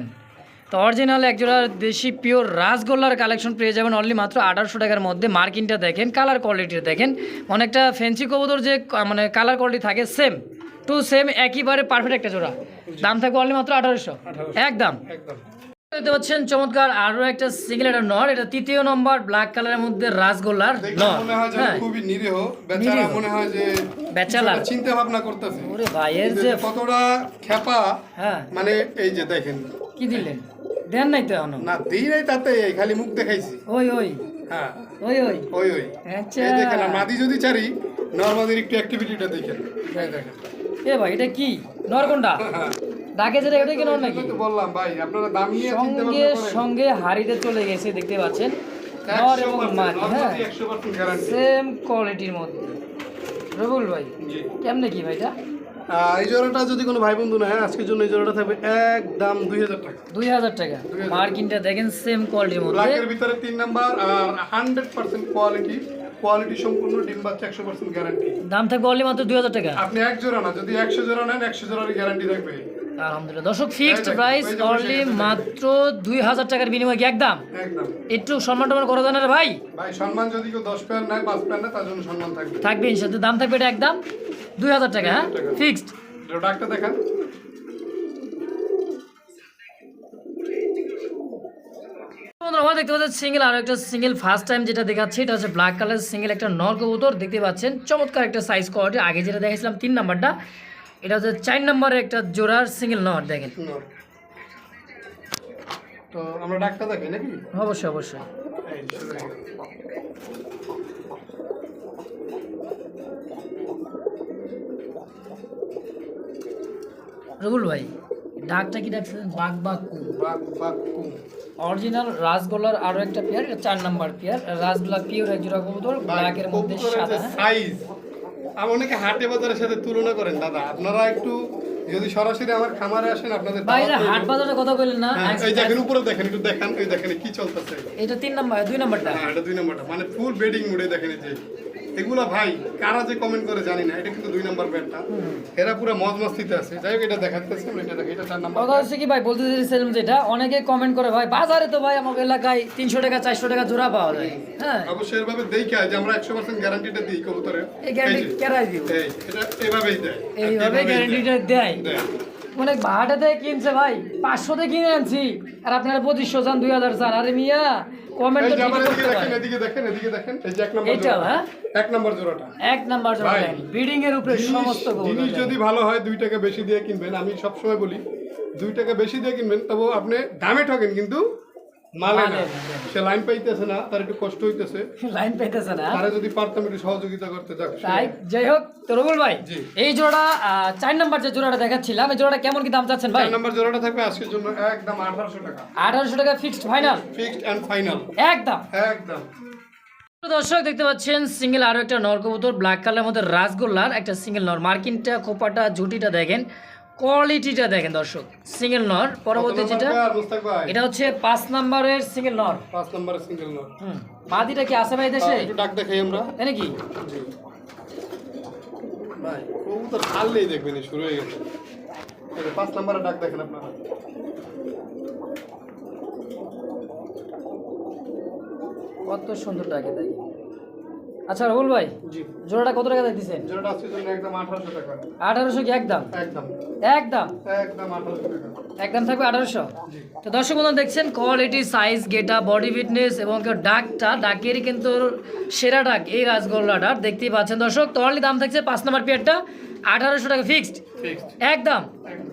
তো? অরিজিনাল একজোড়া দেশি পিওর রাসগোল্লার কালেকশন পেয়ে যাবেন অনলি মাত্র 1800 টাকার মধ্যে। মার্কিনটা দেখেন, কালার কোয়ালিটিটা দেখেন। অনেকটা ফ্যান্সি কবুতর যে মানে কালার কোয়ালিটি থাকে সেম টু সেম, একইবারে পারফেক্ট একটা জোড়া। দাম থাকবে অনলি মাত্র 1800 একদম।
একদম
দেখতে পাচ্ছেন চমৎকার আরো একটা সিঙ্গেল একটা নর। এটা তৃতীয় নম্বর ব্ল্যাক কালারের মধ্যে রাসগোল্লার
দেখে
নর।
মনে হয় যে
হ্যাঁ,
খুবই নিরীহ বেচারা, মনে হয় যে
বেচালার।
কিছুটা চিন্তা ভাবনা করতেছে।
ওরে ভাইয়ের
কিন্তু
যে
যে কতটা খেপা,
হ্যাঁ
মানে এই যে দেখেন।
কি দিলেন? দেন নাই তো এখনো?
না দিই নাই, তাতে খালি মুখ দেখাইছি।
ওই ওই
হ্যাঁ
ওই ওই
ওই ওই
আচ্ছা।
এই দেখেন, আর মাদি যদি চারি নরমাদির একটু অ্যাক্টিভিটিটা দেখেন। এই দেখেন
এ ভাই এটা কি নর কোনটা?
হ্যাঁ
ডাকে যেটা ওটা কি নর নাকি?
তো বললাম ভাই, আপনারা দাম নিয়ে চিন্তা
সঙ্গে
ভাবনা করেন।
সঙ্গে হাড়িতে চলে গেছে, দেখতে পাচ্ছেন নর এবং
100%
মাদি। হ্যাঁ,
100% গ্যারান্টি।
সেম কোয়ালিটির মধ্যে। রবুল ভাই
জি
কেমনে কি ভাইটা?
এই জোড়াটা যদি কোনো ভাই বন্ধু নেয় আজকের জন্য, এই জোড়াটা থাকবে একদম 2000 টাকা।
2000 টাকা। মার্কিনটা দেখেন সেম কোয়ালিটির মধ্যে।
ব্ল্যাকের ভিতরে 3 নাম্বার আর 100% কোয়ালিটি সম্পূর্ণ ডিম বাচ্চা 100% গ্যারান্টি।
দাম থাকবে অনলি মাত্র 2000 টাকা।
আপনি এক জোড়া না, যদি 100 জোড়া নেন 100 জোড়ারই গ্যারান্টি থাকবে।
আলহামদুলিল্লাহ দর্শক, ফিক্সড
দেখেন,
প্রাইস
ওই যে
অনলি
বসে
মাত্র 2000 টাকার বিনিময়ে কি একদম?
একদম
একটু সম্মান টমান করা যায় না রে ভাই?
ভাই, সম্মান যদি কেউ 10 পেয়ার নেয় 5 পেয়ার নেয় তার জন্য সম্মান থাকবে।
থাকবে ইনশাআল্লাহ। দাম থাকবে এটা একদম 2000 টাকা। হ্যাঁ
2000 টাকা।
ফিক্সড।
এটা ডাকটা দেখান।
বন্ধুরা আমরা দেখতে পাচ্ছেন সিঙ্গেল আরো একটা সিঙ্গেল ফার্স্ট টাইম যেটা দেখাচ্ছি, এটা হচ্ছে ব্ল্যাক কালার সিঙ্গেল একটা নর কবুতর। দেখতে পাচ্ছেন চমৎকার একটা সাইজ কোয়ালিটি। আগে যেটা দেখাইছিলাম 3 নাম্বারটা, এটা হচ্ছে 4 নম্বরের একটা জোড়ার সিঙ্গেল নর। দেখেন
তো আমরা ডাকটা দেখি নাকি?
অবশ্যই অবশ্যই।
এই শুরু হয়ে গেল।
রবুল ভাই ডাকটা কি ডাকছেন? বাঘ বাঘ কু।
বাক বাক কুম।
অরিজিনাল রাসগোল্লার আরো একটা পেয়ার, এটা 4 নাম্বার পেয়ার। রাসগোল্লা পিওর এক জোড়া কবুতর, ব্ল্যাকের মধ্যে সাদা। হ্যাঁ?
সাইজ আর অনেকে হাটে বাজারের সাথে তুলনা করেন দাদা, আপনারা একটু যদি সরাসরি আমার খামারে আসেন আপনাদের
বাইরে
দাওয়াত
হাট
রইলো।
বাজারের কথা বললেন না?
হ্যাঁ, এই দেখেন উপরে দেখেন, একটু দেখান, এই দেখেন কি চলতেছে।
এটা 3 নাম্বার, 2 নাম্বারটা।
হ্যাঁ এটা 2 নম্বরটা, মানে ফুল বেডিং মুডে দেখেন। এই যে এগুলা ভাই কারা যে কমেন্ট করে জানি না, এটা কিন্তু 2 নম্বর ব্যাটটা। এরা পুরো মজ মস্তিতে আছে। যাই হোক এটা দেখাতেছি আমরা, এটা দেখেন, এটা 4 নম্বর।
কথা হচ্ছে কি ভাই, বলতে চাইছিলাম যেটা অনেকে কমেন্ট করে ভাই বাজারে তো ভাই আমাদের এলাকায় 300 টাকা 400 টাকা জোড়া পাওয়া যায়। হ্যাঁ
অবশ্যই এভাবে দেখা যে আমরা 100% গ্যারান্টিটা দিই কবুতরের।
এই গ্যারান্টি কেরাই দিব,
এই এটা এভাবেই দেয়,
এইভাবে গ্যারান্টিটা দেয়।
দেয়।
মানে ভাড়াতে কিনছে ভাই 500 তে কিনে আনছি, আর আপনারা 2500 চান 2000 চান। আরে মিয়া কমেন্ট
এই
তো
যে আবার
ঠিকই
এদিকে
করতে
দেখেন,
পারে।
এদিকে দেখেন, এদিকে দেখেন, এই যে 1 নম্বর
এটা
জোড়াটা।
হ্যাঁ
1 নম্বর জোড়াটা
1 নাম্বার জোড়া
ভাই,
দেখেন, ব্রিডিং এর উপরে সমস্ত
জিনিস যদি ভালো হয় 2 টাকা বেশি দিয়ে কিনবেন। আমি সবসময় বলি 2 টাকা বেশি দিয়ে কিনবেন, তবে আপনি দামে ঠকেন কিন্তু মালে না। সে লাইন পাইতেছে না, তার একটু কষ্ট হইতেছে,
লাইন পেতেছে না।
তারা যদি পারতাম একটু সহযোগিতা করতে। যাক
তাই যাই হোক তো রবুল ভাই,
জি।
এই জোড়া 4 নাম্বার যে জোড়াটা দেখাচ্ছিলাম, এই জোড়াটা কেমন কি দাম চাচ্ছেন ভাই?
4 নম্বর জোড়াটা থাকবে আজকের জন্য একদম 1800 টাকা।
1800 টাকা fixed final
fixed and final
একদম।
একদম।
দর্শক দেখতে পাচ্ছেন সিঙ্গেল আরো একটা নর কবুতর, ব্ল্যাক কালারের মধ্যে রাসগোল্লার একটা সিঙ্গেল নর। মার্কিনটা, খোপাটা, জুটিটা দেখেন, কোয়ালিটিটা দেখেন দর্শক। সিঙ্গেল নর। পরবর্তী যেটা,
আর মুস্তাক ভাই
এটা হচ্ছে 5 নাম্বারের সিঙ্গেল নর।
5 নম্বরের সিঙ্গেল নট।
মাদিটা কি আছে ভাই দেশে?
একটু ডাক দেখাই আমরা।
তাই নাকি?
জি ভাই, কবুতর ছাড়লেই দেখবেন এই শুরু হয়ে গেছে। এই যে 5 নম্বরের ডাক দেখেন আপনারা।
কত সুন্দর ডাকে দেখেন। আচ্ছা রবুল ভাই,
জি,
জোড়াটা কত টাকা দিচ্ছেন?
যেটা আজকের জন্য একদম 1800 টাকা।
1800 কি একদম?
একদম
একদম
একদম 1800 টাকা।
একদম থাকবে 1800।
জি,
তো দর্শক বন্ধু দেখছেন কোয়ালিটি, সাইজ, গেটা, বডি ফিটনেস এবং ডাকেরই কিন্তু সেরা ডাক এই রাজগোল্লাটার, দেখতেই পাচ্ছেন দর্শক। তো অনলি দাম থাকছে 5 নম্বর পেয়ারটা 1800 টাকা ফিক্সড
ফিক্সড
একদম।
একদম।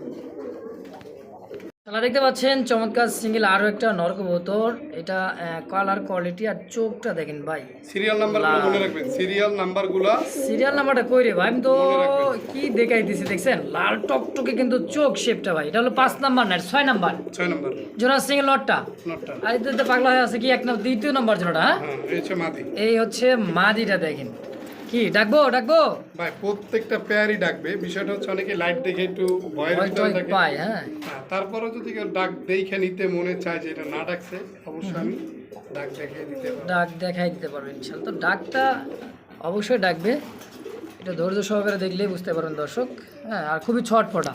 তাহলে দেখতে পাচ্ছেন চমৎকার সিঙ্গেল আরও একটা নরকবুতর। এটা কালার কোয়ালিটি আর চোখটা দেখেন ভাই।
সিরিয়াল নাম্বারগুলো মনে রাখবেন, সিরিয়াল নাম্বারগুলো
সিরিয়াল নাম্বারটা কই রে ভাই? আমি তো
মনে রাখবেন।
কি দেখাইতেছি দেখছেন, লাল টকটকে কিন্তু চোখ শেপটা ভাই। এটা হলো 5 নাম্বার না 6 নাম্বার
6 নাম্বার
জোড়া সিঙ্গেল লটটা।
নটটা।
আর এতে পাগলা হয়ে আছে কি এক নাম্বার, দ্বিতীয় নাম্বার জোড়াটা। হ্যাঁ,
হ্যাঁ, এই হচ্ছে মাদি।
এই হচ্ছে মাদিটা দেখেন। কি ডাকবো ডাকবো?
ভাই প্রত্যেকটা পেয়ারই ডাকবে। বিষয়টা হচ্ছে অনেকে লাইট দেখে একটু ভয়ের
ভয়
ভিতরে
টয়
থাকে।
পায়। হ্যাঁ,
হ্যাঁ, তারপরেও যদি কেউ ডাক দেখে নিতে মনে চায় যে এটা না ডাকছে, অবশ্যই আমি ডাক দেখে দিতে পারবো।
ডাক দেখাই দিতে পারবেন ইনশাল্লাহ। তো ডাকটা অবশ্যই ডাকবে, এটা ধৈর্য সহকারে দেখলেই বুঝতে পারবেন দর্শক। হ্যাঁ, আর খুবই ছটফটা,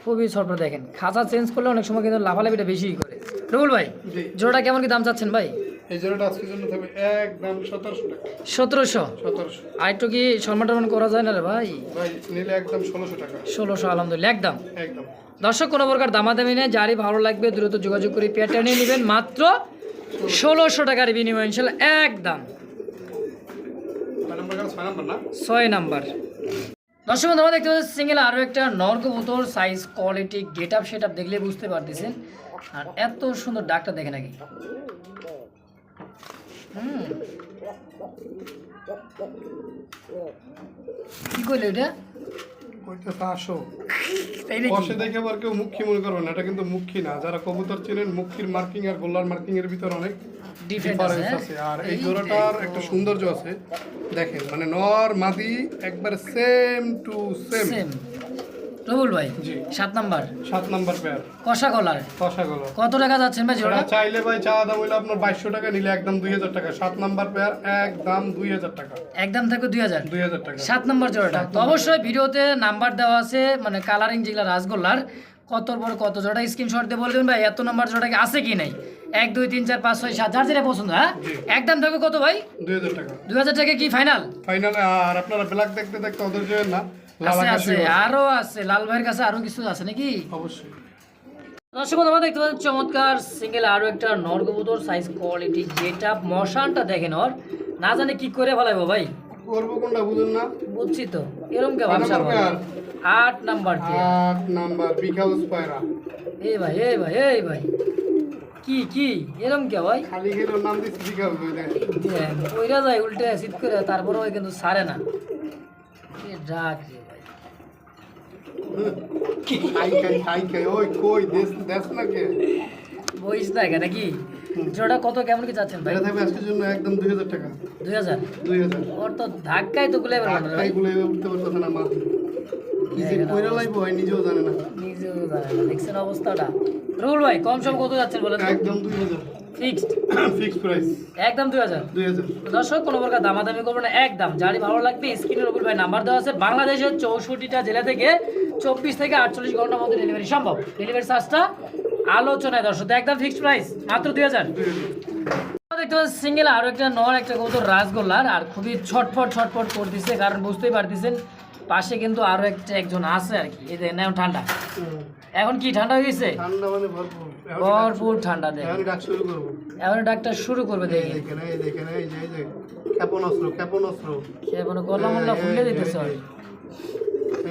খুবই ছটফট। দেখেন খাঁচা চেঞ্জ করলে অনেক সময় কিন্তু লাফালাফিটা বেশিই করে। রুবুল ভাই,
জি,
জোড়াটা কেমন কি দাম চাচ্ছেন ভাই?
এই জোড়াটা আজকের জন্য থাকবে একদম 1700 টাকা।
1700।
1700
আর একটু কি সম্মান টম্মান করা যায় না রে ভাই?
ভাই নিলে একদম 1600 টাকা।
1600 আলহামদুলিল্লাহ একদম।
একদম
দর্শক কোনো প্রকার দামাদামি নেই, যারই ভালো লাগবে দ্রুত যোগাযোগ করে পেয়ারটা নিয়ে নেবেন মাত্র 1600 টাকার বিনিময় ইনশাল্লাহ একদম।
নাম্বার 6 নাম্বার না?
6 নাম্বার। দর্শক বন্ধু, আমরা দেখতে পাচ্ছি সিঙ্গেল আরও একটা নরকবুতর। Size, quality, get up set up দেখলে বুঝতে পারতেছেন। আর এত সুন্দর ডাকটা দেখে নাকি। কি করলো এটা?
ওইটা তো আসো।
তাই নাকি?
বসে দেখে আবার কেউ মুখী মনে করবেন না, এটা কিন্তু মুখী না। যারা কবুতর চেনেন, মুখীর মার্কিং আর গোল্লার মার্কিং এর ভিতর অনেক ডিফারেন্স আছে। আর এই জোড়াটার একটা সৌন্দর্য আছে দেখেন, মানে নর মাদি একবার সেম টু সেম।
সেম। রবুল ভাই,
জি,
7 নাম্বার
7 নাম্বার পেয়ার
কষা কলার।
কষা গলা।
কত টাকা যাচ্ছেন ভাই জোড়া?
এটা চাইলে ভাই চাওয়া দাম হইলো আপনার 2200 টাকা, নিলে একদম 2000 টাকা। 7 নাম্বার পেয়ার একদম 2000 টাকা।
একদম থাকবে 2000।
2000 টাকা।
7 নম্বর জোড়াটা তো অবশ্যই ভিডিওতে নাম্বার দেওয়া আছে, মানে কালারিং যেগুলো রাসগোল্লার কত বড় কত জোড়া স্ক্রিনশট দিয়ে বলে দেবেন ভাই এত নম্বর জোড়া কি আছে কি নাই। 1 2 3 4 5 6 7 যার যেটা পছন্দ। হ্যাঁ,
জি।
একদম থাকবে কত ভাই?
2000 টাকা
2000 টাকা কি ফাইনাল?
ফাইনালে। আর আপনারা ব্ল্যাক দেখতে দেখতে ওদের জন্য না, লাল
আছে
আকাশি
আছে আরো আছে, লাল ভাইয়ের কাছে আরো কিছু আছে নাকি?
অবশ্যই।
দর্শক বন্ধু, আমরা দেখতে পাচ্ছি চমৎকার সিঙ্গেল আরো একটা নরকবুতর। সাইজ, কোয়ালিটি, গেটআপ, মশানটা দেখেন ওর, না জানি কি করে ফেলাইবো ভাই।
করবো কোনটা বুঝুন না?
বুঝছি তো, এরকম কে
কয়
ভাবছা
নাম্বার পেয়ার?
8 নাম্বার দিয়ে।
8 নাম্বার বিগ হাউস পায়রা।
এই ভাই এই ভাই এই ভাই, কি কি এরকম কে ভাই?
খালি গেল নাম দিচ্ছি বিগ হাউস। ওই দেখেন
ওইরা যায় উল্টে শীত করে, তারপরে ওই কিন্তু সারে না। এ ডাক রে ভাই।
খাই খাই ওই কই দেশ না কে?
বইস দেখা নাকি? জোড়া কত কেমন কি চাচ্ছেন ভাই?
এটা থাকবে আজকের জন্য একদম 2000 টাকা।
2000।
2000
ওর তো ধাক্কাই তো গুলে বেরোবে না ভাই।
টাকাই গুলো উঠতে পারতেছে না মা। কি যে কইরা লাইবো হয় নিজেও জানে না।
নিজেও জানে না, দেখছেন অবস্থাটা। রুল ভাই কম সম কত যাচ্ছেন বলেন?
একদম 2000
ফিক্সড।
ফিক্সড প্রাইস
একদম 2000।
2000।
দর্শক কোনো প্রকার দামাদামি করবেন না, একদম। যারই ভালো লাগবে স্ক্রিনে রবিউল ভাই নাম্বার দেওয়া আছে। বাংলাদেশের 64টা জেলা থেকে 24 থেকে 48 ঘন্টার মধ্যে ডেলিভারি সম্ভব। ডেলিভারি চার্জটা আলোচনায় দর্শক, তো একদম ফিক্সড প্রাইস মাত্র 2000। দেখতে পাচ্ছি সিঙ্গেল আরো একটা নর একটা কবুতর রাসগোল্লার, আর খুবই ছটফট করতেছে, কারণ বুঝতেই পারতেছেন পাশে কিন্তু আরো একজন আছে আর কি। এই দেখেন এখন ঠান্ডা, এখন কি ঠান্ডা হয়ে গেছে?
ঠান্ডা মানে ভরপুর।
ভরপুর ঠান্ডা। দেখেন
এখন ডাক শুরু করব।
এখন ডাক্তার শুরু করবে।
এই
দেখি
দেখেন এই দেখেন এই যে ক্ষেপণাস্ত্র ক্ষেপণাস্ত্র।
সে কোনো গলা মল্লা ফুলে দিতেছে।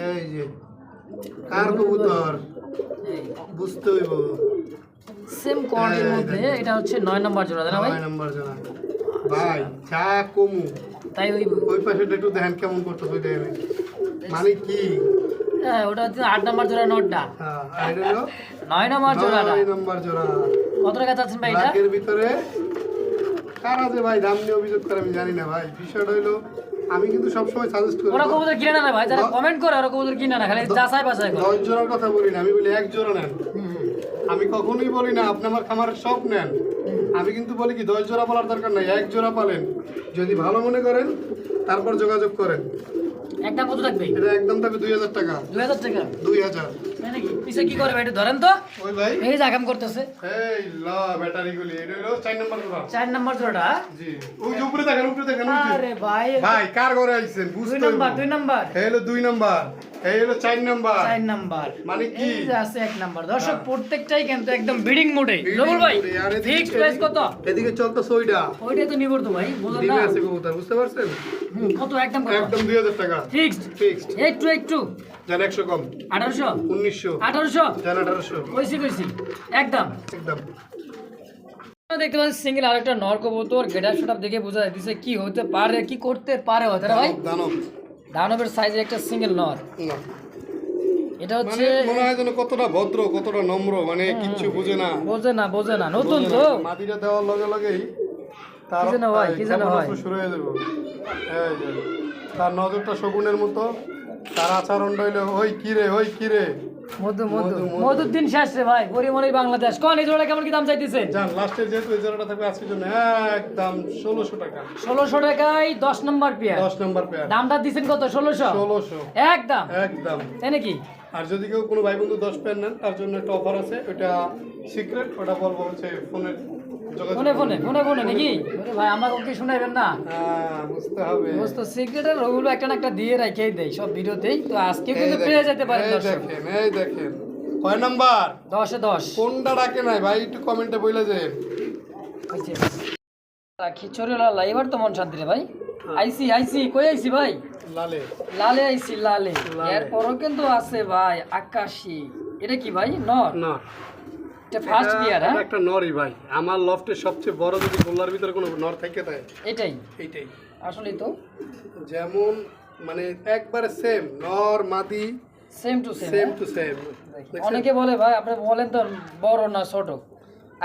এই যে কার কবুতর বুঝতে হইব।
সেম কোয়ালিটির মধ্যে এটা হচ্ছে 9 নম্বর জোড়া, তাই না ভাই?
9 নাম্বার জোড়া ভাই। চা কমু
তাই
ওই পাশে একটু দেখেন কেমন করতে ওই দেখেন মানে কি।
হ্যাঁ, ওটা হচ্ছে 8 নম্বর জোড়া নটটা।
হ্যাঁ, আর এটা হলো
9 নম্বর জোড়াটা
9 নাম্বার জোড়া।
কত টাকা চাচ্ছেন ভাই এটা?
ব্ল্যাকের ভিতরে কার আছে ভাই দাম নিয়ে অভিযোগ করে আমি জানি না ভাই। বিষয়টা হইলো আমি কিন্তু সবসময় সাজেস্ট করি
ওরা কবুতর কিনে না ভাই, যারা কমেন্ট করে ওরা কবুতর কিনে না, খালি যাচাই বাছাই করে।
10 জোড়ার কথা বলি না, আমি বলি 1 জোড়া নেন। আমি কখনোই বলি না আপনি আমার খামারের সব নেন। আমি কিন্তু বলি কি 10 জোড়া পালার দরকার নাই, 1 জোড়া পালেন। যদি ভালো মনে করেন তারপর যোগাযোগ করেন।
একদম কত থাকবে?
এটা একদম থাকবে 2000 টাকা।
2000 টাকা।
2000।
মানে নাকি পিছে কি করে ভাই একটু ধরেন তো
ওই ভাই
এই যে আগাম করতেছে
এই লা ব্যাটারি গুলি এটা হলো 4 নাম্বার জোড়া
4 নাম্বার জোড়াটা
জি ওই যে উপরে দেখেন ওই যে।
আরে ভাই
ভাই কার ঘরে আইছেন
2
বুঝতে
নাম্বার 2 নাম্বার
এই হলো 2 নাম্বার এই হলো 4 নাম্বার
4 নাম্বার
মানে কি?
এই যে আছে 1 নাম্বার দর্শক প্রত্যেকটাই কিন্তু একদম বিডিং মোডে রবুল ভাই ফিক্সড প্রাইস কত
এদিকে চলতেছে ওইটা
ওইটাই তো নিবর তো ভাই বুঝলেন
দিবে
না
আছে কবুতর বুঝতে পারছেন
কত একদম কত
একদম 2000 টাকা
ফিক্সড
ফিক্সড
একটু
জান 100 কম
1800
1900
1800
জান 1800
কইছি একদম
একদম
দেখতে পাচ্ছি সিঙ্গেল আরেকটা নর কবুতর গেটার সেটআপ দেখে বোঝা যাচ্ছে কি হতে পারে কি করতে পারে হতে ভাই
দানব
দানবের সাইজের একটা সিঙ্গেল নর
না
এটা হচ্ছে
মানে মনে হয় যেন কতটা ভদ্র কতটা নম্র মানে কিচ্ছু বুঝে না
বোঝে না নতুন তো
মাটিটা দেওয়ার লগে লগেই তার
কি যেন হয়, কি যেন হয়।
শুরু হয়ে যাবে এই যে, তার নজরটা শকুনের মতো তার আচরণ রইলে ওই কিরে
মধুর দিন শেষ রে ভাই পরিমণি বাংলাদেশ কোন এই জোড়া কেমন কি দাম চাইতেছেন
জান লাস্টের যেহেতু এই জোড়াটা থাকবে আজকের জন্য একদম 1600 টাকা
1600 টাকায় 10 নম্বর পেয়ার
10 নাম্বার পেয়ার
দামটা দিছেন কত 1600
1600
একদম
একদম
তাই নাকি
আর যদি কেউ কোনো ভাই বন্ধু 10 পেয়ার নেন তার জন্য একটা অফার আছে ওটা সিক্রেট ওটা বলবো হচ্ছে ফোনের যোগাযোগ
ফোনে নাকি ওরে ভাই আমাকে কি শুনাইবেন না
হ্যাঁ বুঝতে হবে
দোস্ত সিক্রেটের ওগুলো একটা না একটা দিয়ে রাখিয়ে দেই সব ভিডিওতেই তো আজকে কিন্তু পেয়ে যেতে পারেন দর্শক
এই দেখেন কয় নাম্বার
10 এ 10
কোনটা ডাকে নাই ভাই একটু কমেন্টে বলে দেন
খিচুড়ি লাল এবার তো মন শান্তি রে ভাই আইসি কই আইসি ভাই
লালে
লালে আইসি লালে এরপরও কিন্তু আছে ভাই আকাশি এটা কি ভাই নর
না
এটা ফার্স্ট পেয়ার হ্যাঁ
একটা নরই ভাই আমার লফটের সবচেয়ে বড় যদি গোল্লার ভিতরে কোনো নর থাকে তাই
এটাই
এইটাই
আসলেই তো
যেমন মানে একবারে সেম নর মাদি
same to
same to same
অনেকে বলে ভাই আপনি বলেন তো বড় না ছোট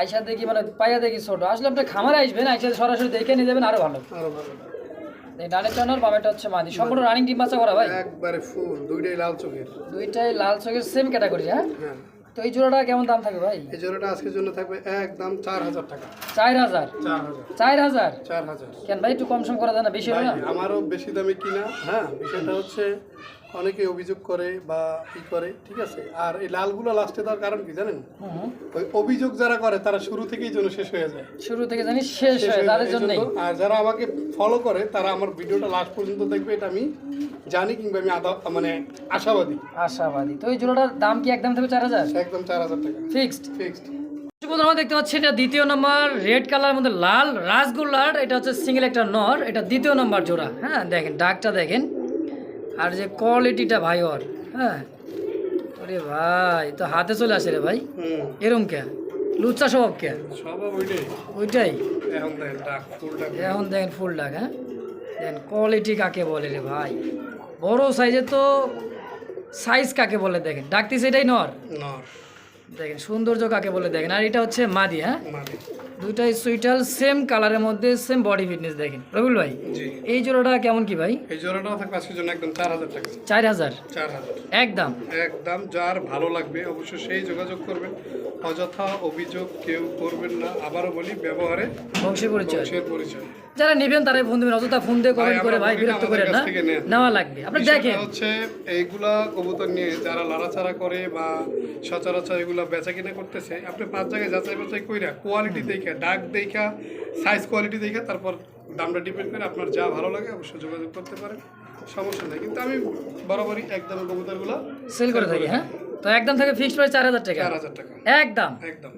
আইসা দেখি মানে পাইয়া দেখি ছোট আসলে আপনি খামারে আসবেন আইসা সরাসরি দেখে নিয়ে যাবেন আরো ভালো
আরো ভালো
এই ডানের টানোর বামেটা হচ্ছে মাদি সম্পূর্ণ রানিং টিম বাচ্চা করা ভাই
একবারে ফুল দুইটাই লাল চোখের
দুইটাই লাল চোখের সেম ক্যাটাগরি হ্যাঁ
হ্যাঁ
তো এই জোড়াটা কেমন দাম থাকবে ভাই
এই জোড়াটা আজকের জন্য থাকবে একদম 4000 টাকা
4000
4000
4000 কেন ভাই একটু কম সম করা যায় না বেশি হবে
ভাই
না
আমারও বেশি দামে কিনা হ্যাঁ বিষয়টা হচ্ছে অনেকে অভিযোগ করে বা ই করে ঠিক আছে আর এই লালগুলো লাস্টে দেওয়ার কারণ কি জানেন
হুম।
ওই অভিযোগ যারা করে তারা শুরু থেকেই যেন শেষ হয়ে যায়
শুরু থেকে জানি শেষ হয়
হয়ে
তাদের
যায়। এই
জন্যই
জন্য- আর যারা আমাকে ফলো করে তারা আমার ভিডিওটা লাস্ট পর্যন্ত দেখবে এটা আমি জানি কিংবা আমি মানে আশাবাদী
আশাবাদী তো এই জোড়াটার দাম কি একদম থাকবে 4000
একদম 4000 টাকা
ফিক্সড
ফিক্সড
আমরা দেখতে পাচ্ছি এটা দ্বিতীয় নম্বর রেড কালার মধ্যে লাল রাসগোল্লার এটা হচ্ছে সিঙ্গেল একটা নর এটা দ্বিতীয় নম্বর জোড়া হ্যাঁ দেখেন ডাকটা দেখেন আর যে কোয়ালিটিটা ভাই ওর হ্যাঁ আরে ভাই তো হাতে চলে আসে রে ভাই এরম কে লুচ্চা স্বভাব কে
সব ওইটাই
ওইটাই
এখন দেখেন ডাক ফুলটা
এখন দেখেন ফুল ডাক হ্যাঁ দেখেন কোয়ালিটি কাকে বলে রে ভাই বড় সাইজে তো সাইজ কাকে বলে দেখেন ডাকতেছে এটাই নর
নর
দেখেন সৌন্দর্য কাকে বলে দেখেন আর এটা হচ্ছে মাদি হ্যাঁ
মানে
দুইটাই সুইটাল সেম কালারের মধ্যে সেম বডি ফিটনেস দেখেন রবিউল ভাই
জি
এই জোড়াটা কেমন কি ভাই
এই জোড়াটাও থাকবে আজকের জন্য একদম 4000 টাকা
4000
4000
একদম
একদম যার ভালো লাগবে অবশ্যই সেই যোগাযোগ করবেন অযথা অভিযোগ কেউ করবেন না আবারও বলি ব্যবহারে
বংশী পরিচয়
বংশের পরিচয়
যারা নেবেন তারাই ফোন দেবেন অযথা ফোন দিয়ে কমেন্ট করে
আমরা
ভাই
বলি না,
বিরক্ত করেন
আমাদের
না
কাছ থেকে নেন।
নেওয়া লাগবে আপনি
বিষয়টা
দেখেন
হচ্ছে এইগুলা কবুতর নিয়ে যারা লাড়াচাড়া করে বা সচরাচর এগুলা বেচা কিনা করতেছে আপনি 5 জায়গায় যাচাই বাছাই কইরা কোয়ালিটি দেখা ডাক দেখা সাইজ কোয়ালিটি দেখা তারপর দামটা ডিপেন্ড করে আপনার যা ভালো লাগে অবশ্যই যোগাযোগ করতে পারেন সমস্যা নেই কিন্তু আমি বরাবরই একদম কবুতরগুলো
সেল করে থাকি হ্যাঁ তো একদম থাকে ফিক্সড প্রাইস 4000 টাকা
4000 টাকা
একদম
একদম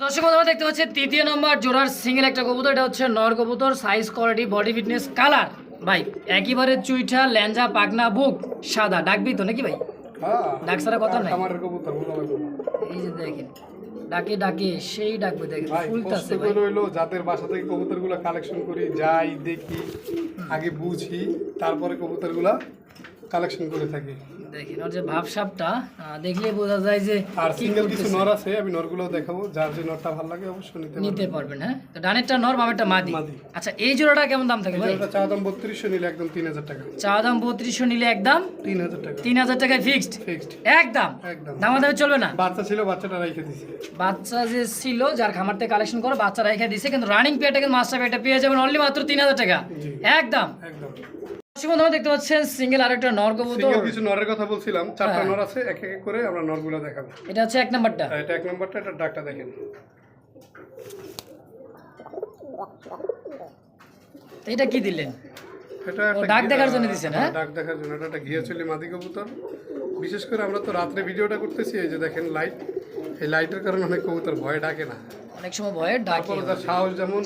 দর্শক বন্ধুরা দেখতে পাচ্ছি তৃতীয় নম্বর জোড়ার সিঙ্গেল একটা কবুতর এটা হচ্ছে নর কবুতর size quality body fitness colour ভাই একেবারে চুইঠা ল্যাঞ্জা পাকনা বুক সাদা ডাকবি তো নাকি ভাই
হ্যাঁ
ডাক ছাড়া কথা নাই
আমার কবুতর বলা লাগবে না।
এই যে দেখেন ডাকে ডাকে সেই ডাকবে দেখেন
ভাই
ফুলতাছে
কষ্ট
ভাই
করে হইলো যাদের বাসা থেকে কবুতরগুলো কালেকশন করি যাই দেখি আগে বুঝি তারপরে কবুতরগুলা কালেকশন করে থাকি
দেখেন ওর যে ভাবসাবটা দেখলে বোঝা যায় যে
আর
কি
সিঙ্গেল কিছু
করতেছে।
নর আছে আমি নরগুলো দেখাবো যার যে নরটা ভালো লাগে অবশ্যই নিতে
নিতে
পারবেন
পারবেন হ্যাঁ তো ডানেরটা নর বামেরটা মাদি
মাদি।
আচ্ছা এই জোড়াটা কেমন দাম থাকে ভাই
এটা চা দাম 3200 নিলে একদম 3000 টাকা
চা দাম 3200 নিলে একদম
3000 টাকা
3000 টাকায় ফিক্সড
ফিক্সড
একদম
একদম
দামাদামি চলবে না
বাচ্চা ছিল বাচ্চাটা রেখে দিছে
বাচ্চা যে ছিল যার খামার থেকে কালেকশন করে বাচ্চা রেখে দিছে কিন্তু রানিং পেয়ারটা কিন্তু মাস্টার পেয়ারটা পেয়ে যাবেন অনলি মাত্র 3000 টাকা
জি।
একদম
একদম
বন্ধুরা দেখতে পাচ্ছেন সিঙ্গেল আরেকটা নর কবুতর।
সিঙ্গেল কিছু নরের কথা বলছিলাম, 4টা
হ্যাঁ।
নর আছে, এক এক করে আমরা নরগুলো দেখাবো।
এটা হচ্ছে 1 নাম্বারটা।
এটা 1 নম্বরটা, এটা ডাকটা দেখেন।
তো এটা কি দিলেন?
এটা
ও,
একটা
ডাক দেখার জন্য দিছেন, হ্যাঁ?
ডাক দেখার জন্য। এটা একটা ঘিয়াচলি মাদি কবুতর। বিশেষ করে আমরা তো রাত্রে ভিডিওটা করতেছি, এই যে দেখেন লাইট, এই লাইটের কারণে অনেক কবুতর ভয় ডাকে না।
অনেক সময় ভয়ে ডাকে
তারপরে তার সাহস যেমন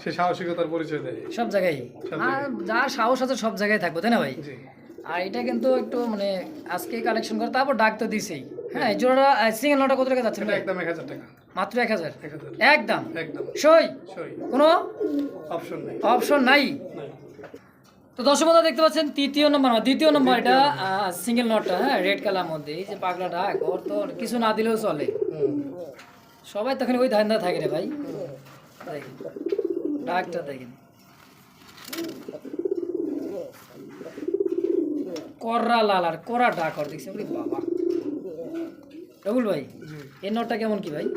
সে সাহসিকতার পরিচয় দেয়।
সব জায়গায়।
সব
আর যার সাহস আছে সব জায়গায় থাকবো, তাই না ভাই?
জি।
আর এটা কিন্তু একটু মানে আজকে কালেকশন করে তারপর ডাক তো দিছেই। হ্যাঁ, এই জোড়াটা সিঙ্গেল নটা কত টাকা যাচ্ছে
এটা
ভাই?
একদম 1000 টাকা।
মাত্র 1000।
1000
একদম
একদম
সই,
সরি,
কোনো
অপশন নেই।
অপশন নাই।
নাই।
তো দর্শক বন্ধুরা দেখতে পাচ্ছেন দ্বিতীয় নম্বর এটা সিঙ্গেল নটটা, হ্যাঁ, রেড কালার মধ্যে। এই যে পাগলা ডাক, ওর তো কিছু না দিলেও চলে।
হুম।
সবাই তখন ওই ধান্দা থাকে রে ভাই। দেখেন ডাকটা দেখেন, কররা লাল আর করা ডাক আর দেখছি। ওরে বাবা রবুল ভাই,
জি।
এই নটটা কেমন কি ভাই?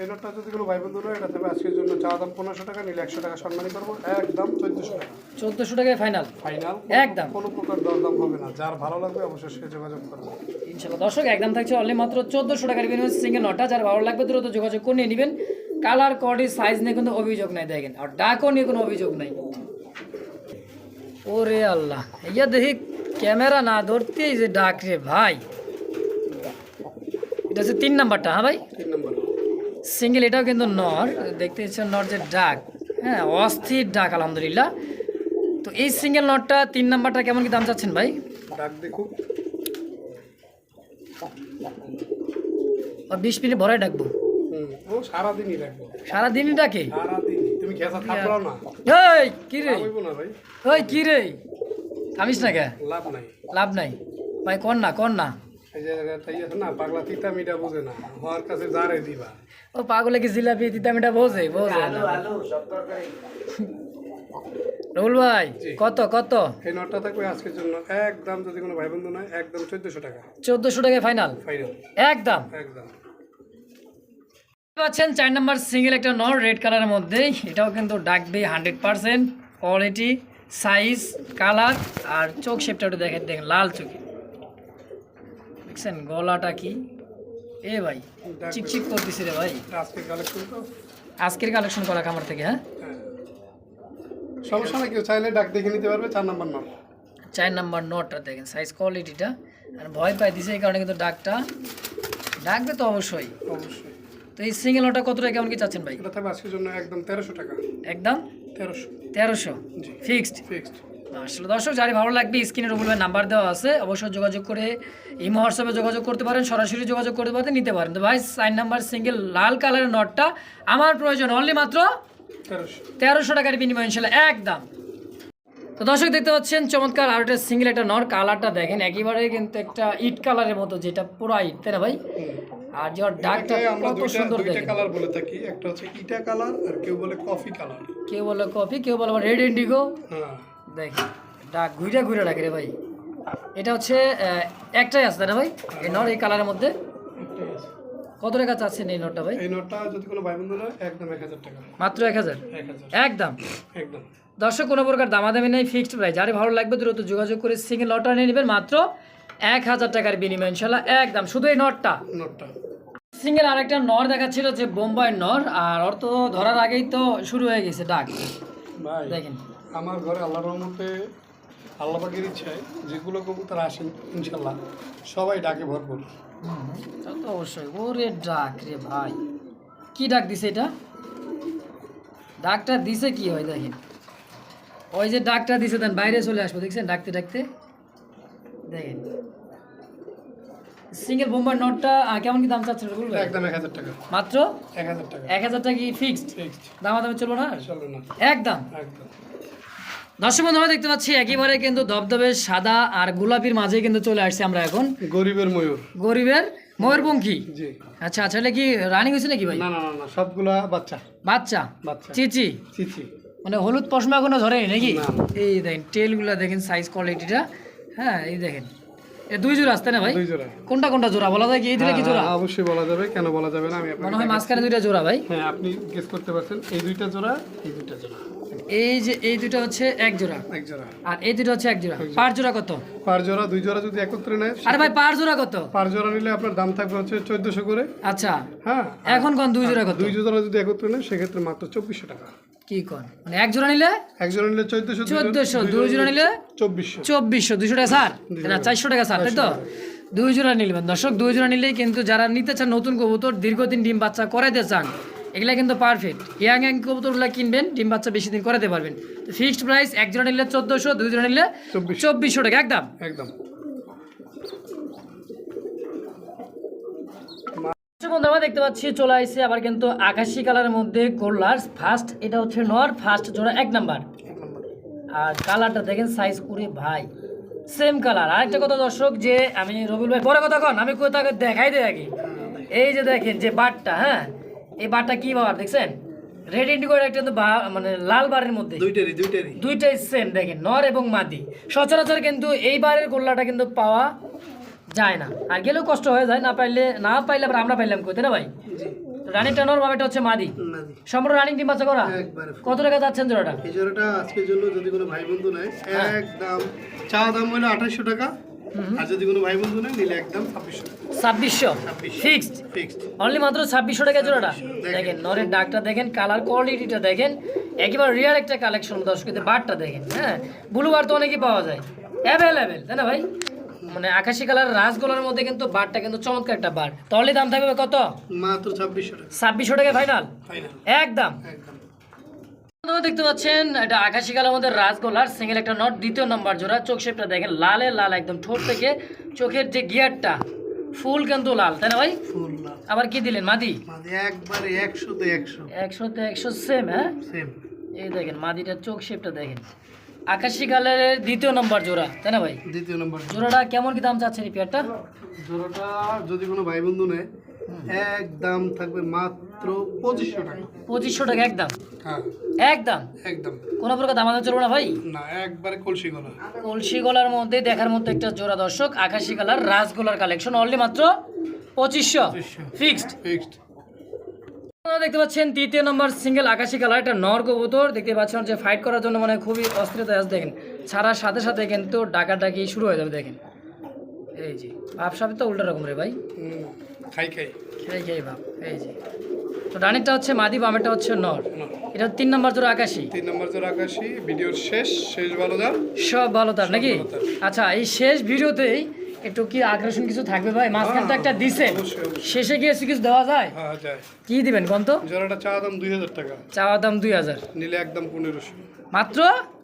এই নোটটা যদি কোনো ভাই বন্ধু এটা তবে আজকের জন্য চাওয়া দাম 1500 টাকা, নিলে 100 টাকা সম্মানী করবো, একদম 1400 টাকা
1400 টাকায় ফাইনাল।
ফাইনাল,
একদম।
কোনো প্রকার দরদাম হবে না। যার ভালো লাগবে অবশ্যই সে যোগাযোগ করবে।
ইনশাআল্লাহ দর্শক একদম থাকছে অনলি মাত্র 1400 টাকার বিনিময়ে সিঙ্গেল নটটা। যার ভালো লাগবে দ্রুত যোগাযোগ করে নিয়ে নেবেন। কালার কোয়ালিটি সাইজ নিয়ে কোনো অভিযোগ নাই, দেখেন। আর ডাকও নিয়ে কোনো অভিযোগ নাই। ওরে আল্লাহ, ইয়া দেখি ক্যামেরা না ধরতেই যে ডাক রে ভাই। এটা হচ্ছে 3 নাম্বারটা, হ্যাঁ ভাই?
3 নম্বর।
সিঙ্গেল, এটাও কিন্তু নর। দেখতে পাচ্ছেন নর যে ডাক, হ্যাঁ, অস্থির ডাক আলহামদুলিল্লাহ। তো এই সিঙ্গেল নটটা 3 নাম্বারটা কেমন কি দাম চাচ্ছেন ভাই?
ডাক দেখুক।
20 মিনিট ভরাই ডাকবো?
ও সারাদিনই রাখবো।
সারাদিনই ডাকে?
সারাদিনই। তুমি ঘেঁচা থাকলাও না।
এই কি রে,
হইব না ভাই,
ওই কি রে, থামিস না কে?
লাভ নাই।
লাভ নাই ভাই, কর না কর না।
এই যে তাই আছে না, পাগলা তিতা মিটা বোঝে না, হওয়ার কাছে জারে দিবা।
ও পাগলে কি জিলাপি তিতামিটা বোঝে? বোঝে না। রুল ভাই,
জি।
কত কত?
এই নটটা থাকবে আজকের জন্য একদম, যদি কোনো ভাই বন্ধু নয়, একদম 1400 টাকা
1400 টাকায় ফাইনাল
ফাইনাল,
একদম।
একদম।
পাচ্ছেন 4 নাম্বার সিঙ্গেল একটা নর রেড কালারের মধ্যে। এটাও কিন্তু ডাকবে 100%। কোয়ালিটি, সাইজ, কালার আর চোখ শেপটা একটু দেখেন, দেখেন লাল চোখে। দেখছেন গলাটা কি এ ভাই, চিকচিক করতেছি রে ভাই।
এটা আজকের কালেকশন তো।
আজকের কালেকশন করা খামার থেকে, হ্যাঁ।
হ্যাঁ। সমস্যা না, কেউ চাইলে ডাক দেখে নিতে পারবে। 4 নম্বর নট।
4 নাম্বার নটটা দেখেন, সাইজ কোয়ালিটিটা। আর ভয় পাই দিছে এই কারণে কিন্তু ডাকটা ডাকবে তো অবশ্যই।
অবশ্যই।
তো এই সিঙ্গেল নটটা কত টাকা কেমন কি চাচ্ছেন ভাই?
এটা থাকবে আজকের জন্য একদম 1300 টাকা।
একদম
1300
1300
জি।
ফিক্সড।
ফিক্সড।
আসলে দর্শক যারা ভালো লাগবে স্ক্রিনে রুবুল ভাই নাম্বার দেওয়া আছে, অবশ্যই যোগাযোগ করে ইমো হোয়াটসঅ্যাপে যোগাযোগ করতে পারেন, সরাসরি যোগাযোগ করতে পারেন, নিতে পারেন। তো ভাই 4 নাম্বার সিঙ্গেল লাল কালারের নটটা আমার প্রয়োজন অনলি মাত্র 1300 টাকার বিনিময়ে ইনশাল্লাহ একদম। তো দর্শক দেখতে পাচ্ছেন চমৎকার আর একটা সিঙ্গেল একটা নর। কালারটা দেখেন একেবারে কিন্তু একটা ইট কালারের মতো, যেটা পুরো ইট, তাই না ভাই? আর যে ডাকটা
আমরা
কত সুন্দর
দুইটা
দেখেন।
কালার বলে থাকি, একটা হচ্ছে ইটা কালার আর কেউ বলে কফি কালার।
কেউ বলে কফি, কেউ বলে রেড ইন্ডিগো।
হ্যাঁ।
দেখেন ডাক ঘুরে ঘুরে ডাকে রে ভাই। এটা হচ্ছে একটাই আছে তাই না ভাই এই নর এই কালারের মধ্যে?
একটাই আছে।
কত টাকা চাচ্ছেন এই নটটা ভাই?
এই নোটটা যদি কোনো ভাই বন্ধু নয়, একদম 1000 টাকা।
মাত্র 1000
1000
একদম।
একদম।
দর্শক কোনো প্রকার দামাদামি নেই, ফিক্সড প্রাইস। যারে ভালো লাগবে দ্রুত যোগাযোগ করে সিঙ্গেল নটটা নিয়ে নেবেন মাত্র 1000 টাকার বিনিময়ে ইনশাল্লাহ একদম। শুধু এই নটটা
নোটটা
সিঙ্গেল। আরেকটা নর দেখাচ্ছিল যে বোম্বাই নর, আর ওর তো ধরার আগেই তো শুরু হয়ে গেছে ডাক।
ভাই
দেখেন
আমার ঘরে আল্লাহর রহমতে, আল্লাহ পাকের ইচ্ছায় যেগুলো কবুতর আসেন ইনশাল্লাহ সবাই ডাকে ভরপুর।
তা তো অবশ্যই। ওরে ডাক রে ভাই, কি ডাক দিছে এটা? ডাকটা দিছে কি হয় দেখেন, ওই যে ডাকটা দিছে দেন বাইরে চলে আসবো, দেখছেন ডাকতে ডাকতে। দেখেন সিঙ্গেল বোম্বার নটটা কেমন কি দাম চাচ্ছেন বলবো?
একদম 1000 টাকা
মাত্র
1000 টাকা
1000 টাকা কি ফিক্সড?
ফিক্সড।
দামাদামি চলবো না
চলো না,
একদম।
একদম।
দর্শক বন্ধুরা দেখতে পাচ্ছি একেবারে কিন্তু ধবধবে সাদা আর গোলাপির মাঝে কিন্তু চলে আসছে আমরা এখন।
গরিবের ময়ূর।
গরিবের ময়ূরপঙ্খী।
জি।
আচ্ছা আচ্ছা, এটা কি রানিং হয়েছে নাকি ভাই?
না না না না, সবগুলা বাচ্চা।
বাচ্চা
বাচ্চা।
চিচি
চিচি।
মানে হলুদ পশমা এখনো ধরেনি নাকি?
না।
এই দেখেন টেলগুলো দেখেন, সাইজ কোয়ালিটিটা। হ্যাঁ এই দেখেন, এ দুই জোড়া আসতে না ভাই?
দুই জোড়া।
কোনটা কোনটা জোড়া বলা যায় কি? এই দুটো কি জোড়া?
হ্যাঁ, অবশ্যই বলা যাবে, কেন বলা যাবে না? আমি
মনে
আপনাকে
হয় মাঝখানে দুইটা জোড়া ভাই।
হ্যাঁ, আপনি গেস করতে পারছেন। এই দুইটা জোড়া, এই দুইটা জোড়া।
এই যে এই দুটো হচ্ছে এক জোড়া,
এক জোড়া।
আর এই দুটো হচ্ছে এক জোড়া। পার জোড়া কত?
পার জোড়া, 2 জোড়া যদি একত্রে নেয়,
আরে ভাই পার জোড়া কত?
পার জোড়া নিলে আপনার দাম থাকবে হচ্ছে 1400 করে।
আচ্ছা,
হ্যাঁ,
এখন কোন 2 জোড়া কত?
2 জোড়া যদি একত্রে নেয় সেক্ষেত্রে মাত্র 2400 টাকা।
কি কোন মানে এক জোড়া নিলে
এক জোড়া নিলে 1400,
1400, 2 জোড়া নিলে
2400।
2400, 200 টাকা স্যার, না 400 টাকা স্যার, তাই তো? 2 জোড়া নিলেন দর্শক, 2 জোড়া নিলেই কিন্তু যারা নিতে চান নতুন কবুতর, দীর্ঘদিন ডিম বাচ্চা করাইতে চান, এগুলা কিন্তু পারফেক্ট। ইয়াং কবুতরগুলো কিনবেন, ডিম বাচ্চা বেশি দিন করাতে পারবেন। ফিক্সড প্রাইস, এক জোড়া নিলে 1400, 2 জোড়া নিলে 2400 টাকা একদম।
একদম।
বন্ধুরা দেখতে পাচ্ছি চলে আসছে আবার কিন্তু আকাশি কালারের মধ্যে গোল্লার ফার্স্ট, এটা হচ্ছে নর ফার্স্ট জোড়া 1 নাম্বার। আর কালারটা দেখেন, সাইজ করে ভাই সেম কালার। আরেকটা কথা দর্শক, যে আমি রবিউল ভাই পরে কথা কন, আমি কোথাও দেখাই দিই আগে। এই যে দেখেন যে বারটা, হ্যাঁ এই বারটা কি বার দেখছেন, রেড ইন্ডিগো একটা কিন্তু মানে লাল বারের মধ্যে দুইটাই সেম দেখেন, নর এবং মাদি। সচরাচর কিন্তু এই বারের গোল্লাটা কিন্তু পাওয়া যায় না, আর গেলেও কষ্ট হয়ে যায়, না পাইলে আবার আমরা পাইলাম কইতে না ভাই। রানিং টানোর বাবাটা হচ্ছে মাদি, সম্পূর্ণ রানিং ডিম বাচ্চা করা। কত টাকা যাচ্ছেন জোড়াটা?
এই জোড়াটা আজকের জন্য যদি কোনো ভাই বন্ধু নেয়, একদম চা দাম হলো 2800 টাকা, আর যদি কোনো ভাই বন্ধু নেয় নিলে একদম
2600 ফিক্সড, অনলি মাত্র 2600 টাকা জোড়াটা। দেখেন নরের ডাকটা দেখেন, কালার কোয়ালিটিটা দেখেন, একেবারে রিয়াল একটা কালেকশন দর্শক। কিন্তু বারটা দেখেন, হ্যাঁ ব্লু বার তো অনেকই পাওয়া যায়, অ্যাভেলেবেল, তাই না ভাই? মানে আকাশি কালার রাসগোলার মধ্যে কিন্তু বারটা কিন্তু চমৎকার একটা বার। তাহলে দাম থাকবে কত?
মাত্র 2600 টাকা।
2600 টাকা ফাইনাল একদম। আপনারা দেখতে পাচ্ছেন এটা আকাশি কালার মধ্যে রাসগোলার সিঙ্গেল একটা নট, দ্বিতীয় নাম্বার জোড়া। চোখ শেপটা দেখেন, লালে লাল একদম, ঠোঁট থেকে চোখের যে গিয়ারটা ফুল কিন্তু লাল, তাই না ভাই?
ফুল লাল।
আবার কি দিলেন? মাদি
একবারে 100 তে 100,
100 তে 100 সেম। হ্যাঁ
সেম।
এই দেখেন মাদিটার চোখ শেপটা দেখেন, আকাশি কালারের দ্বিতীয় নাম্বার জোড়া, তাই না ভাই?
দ্বিতীয় নম্বর
জোড়াটা কেমন কি দাম চাচ্ছেন এই পেয়ারটা?
জোড়াটা যদি কোনো ভাই বন্ধু নেয়, একদম থাকবে মাত্র 2500 টাকা।
2500 টাকা একদম,
হ্যাঁ
একদম
একদম।
কোনো প্রকার দামাদাম চলবে না ভাই?
না, একবারে কলসি গলা।
কলসি গলার মধ্যে দেখার মতো একটা জোড়া দর্শক, আকাশি কালার রাসগোলার কালেকশন, অনলি মাত্র 2500 ফিক্সড। আপনারা দেখতে পাচ্ছেন তৃতীয় নম্বর সিঙ্গেল আকাশি কালার, একটা নর কবুতর দেখতে পাচ্ছেন, যে ফাইট করার জন্য মানে খুবই অস্থিরতা আছে। দেখেন ছাড়ার সাথে সাথে কিন্তু ডাকাডাকি শুরু হয়ে যাবে। দেখেন এই যে ভাব সাথে তো উল্টা রকম রে ভাই,
খাই
খাই ভাব। এই যে তো ডানেরটা হচ্ছে মাদি, বামেরটা হচ্ছে নর। এটা 3 নম্বর জোড়া আকাশি।
3 নম্বর জোড়া আকাশি। ভিডিওর শেষ ভালো দাম,
সব ভালো তার নাকি? আচ্ছা, এই শেষ ভিডিওতেই একটু কি আকর্ষণ কিছু থাকবে ভাই? মাঝখানটা একটা দিছে, শেষে গিয়ে কিছু দেওয়া যায়?
হ্যাঁ যায়।
কি দিবেন কোন তো?
জোড়াটা চা দাম 2000 টাকা,
চাওয়া দাম 2000,
নিলে একদম 1500,
মাত্র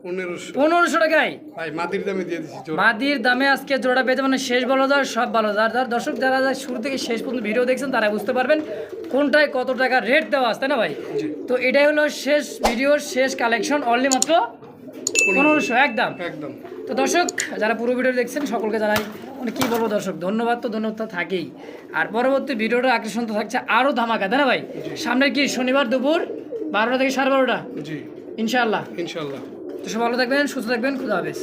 1500
টাকায়।
ভাই মাটির দামে দিয়ে দিছি।
মাদির দামে আজকে জোড়া পেতে মানে শেষ ভালো যার সব ভালো যার। দর্শক যারা শুরু থেকে শেষ পর্যন্ত ভিডিও দেখছেন তারা বুঝতে পারবেন কোনটায় কত টাকা রেট দেওয়া আছে, তাই না ভাই? তো এটাই হলো শেষ ভিডিওর শেষ কালেকশন, অনলি মাত্র 1500 একদম। তো দর্শক যারা পুরো ভিডিও দেখছেন সকলকে জানাই মানে কি বলবো দর্শক, ধন্যবাদ তো থাকেই। আর পরবর্তী ভিডিওটা আকর্ষণ তো থাকছে আরো ধামাকা, তাই না ভাই? সামনে কি শনিবার দুপুর 12টা থেকে 12:30, জি ইনশাআল্লাহ। তো সব ভালো থাকবেন, সুস্থ থাকবেন, খুদা হাফেজ।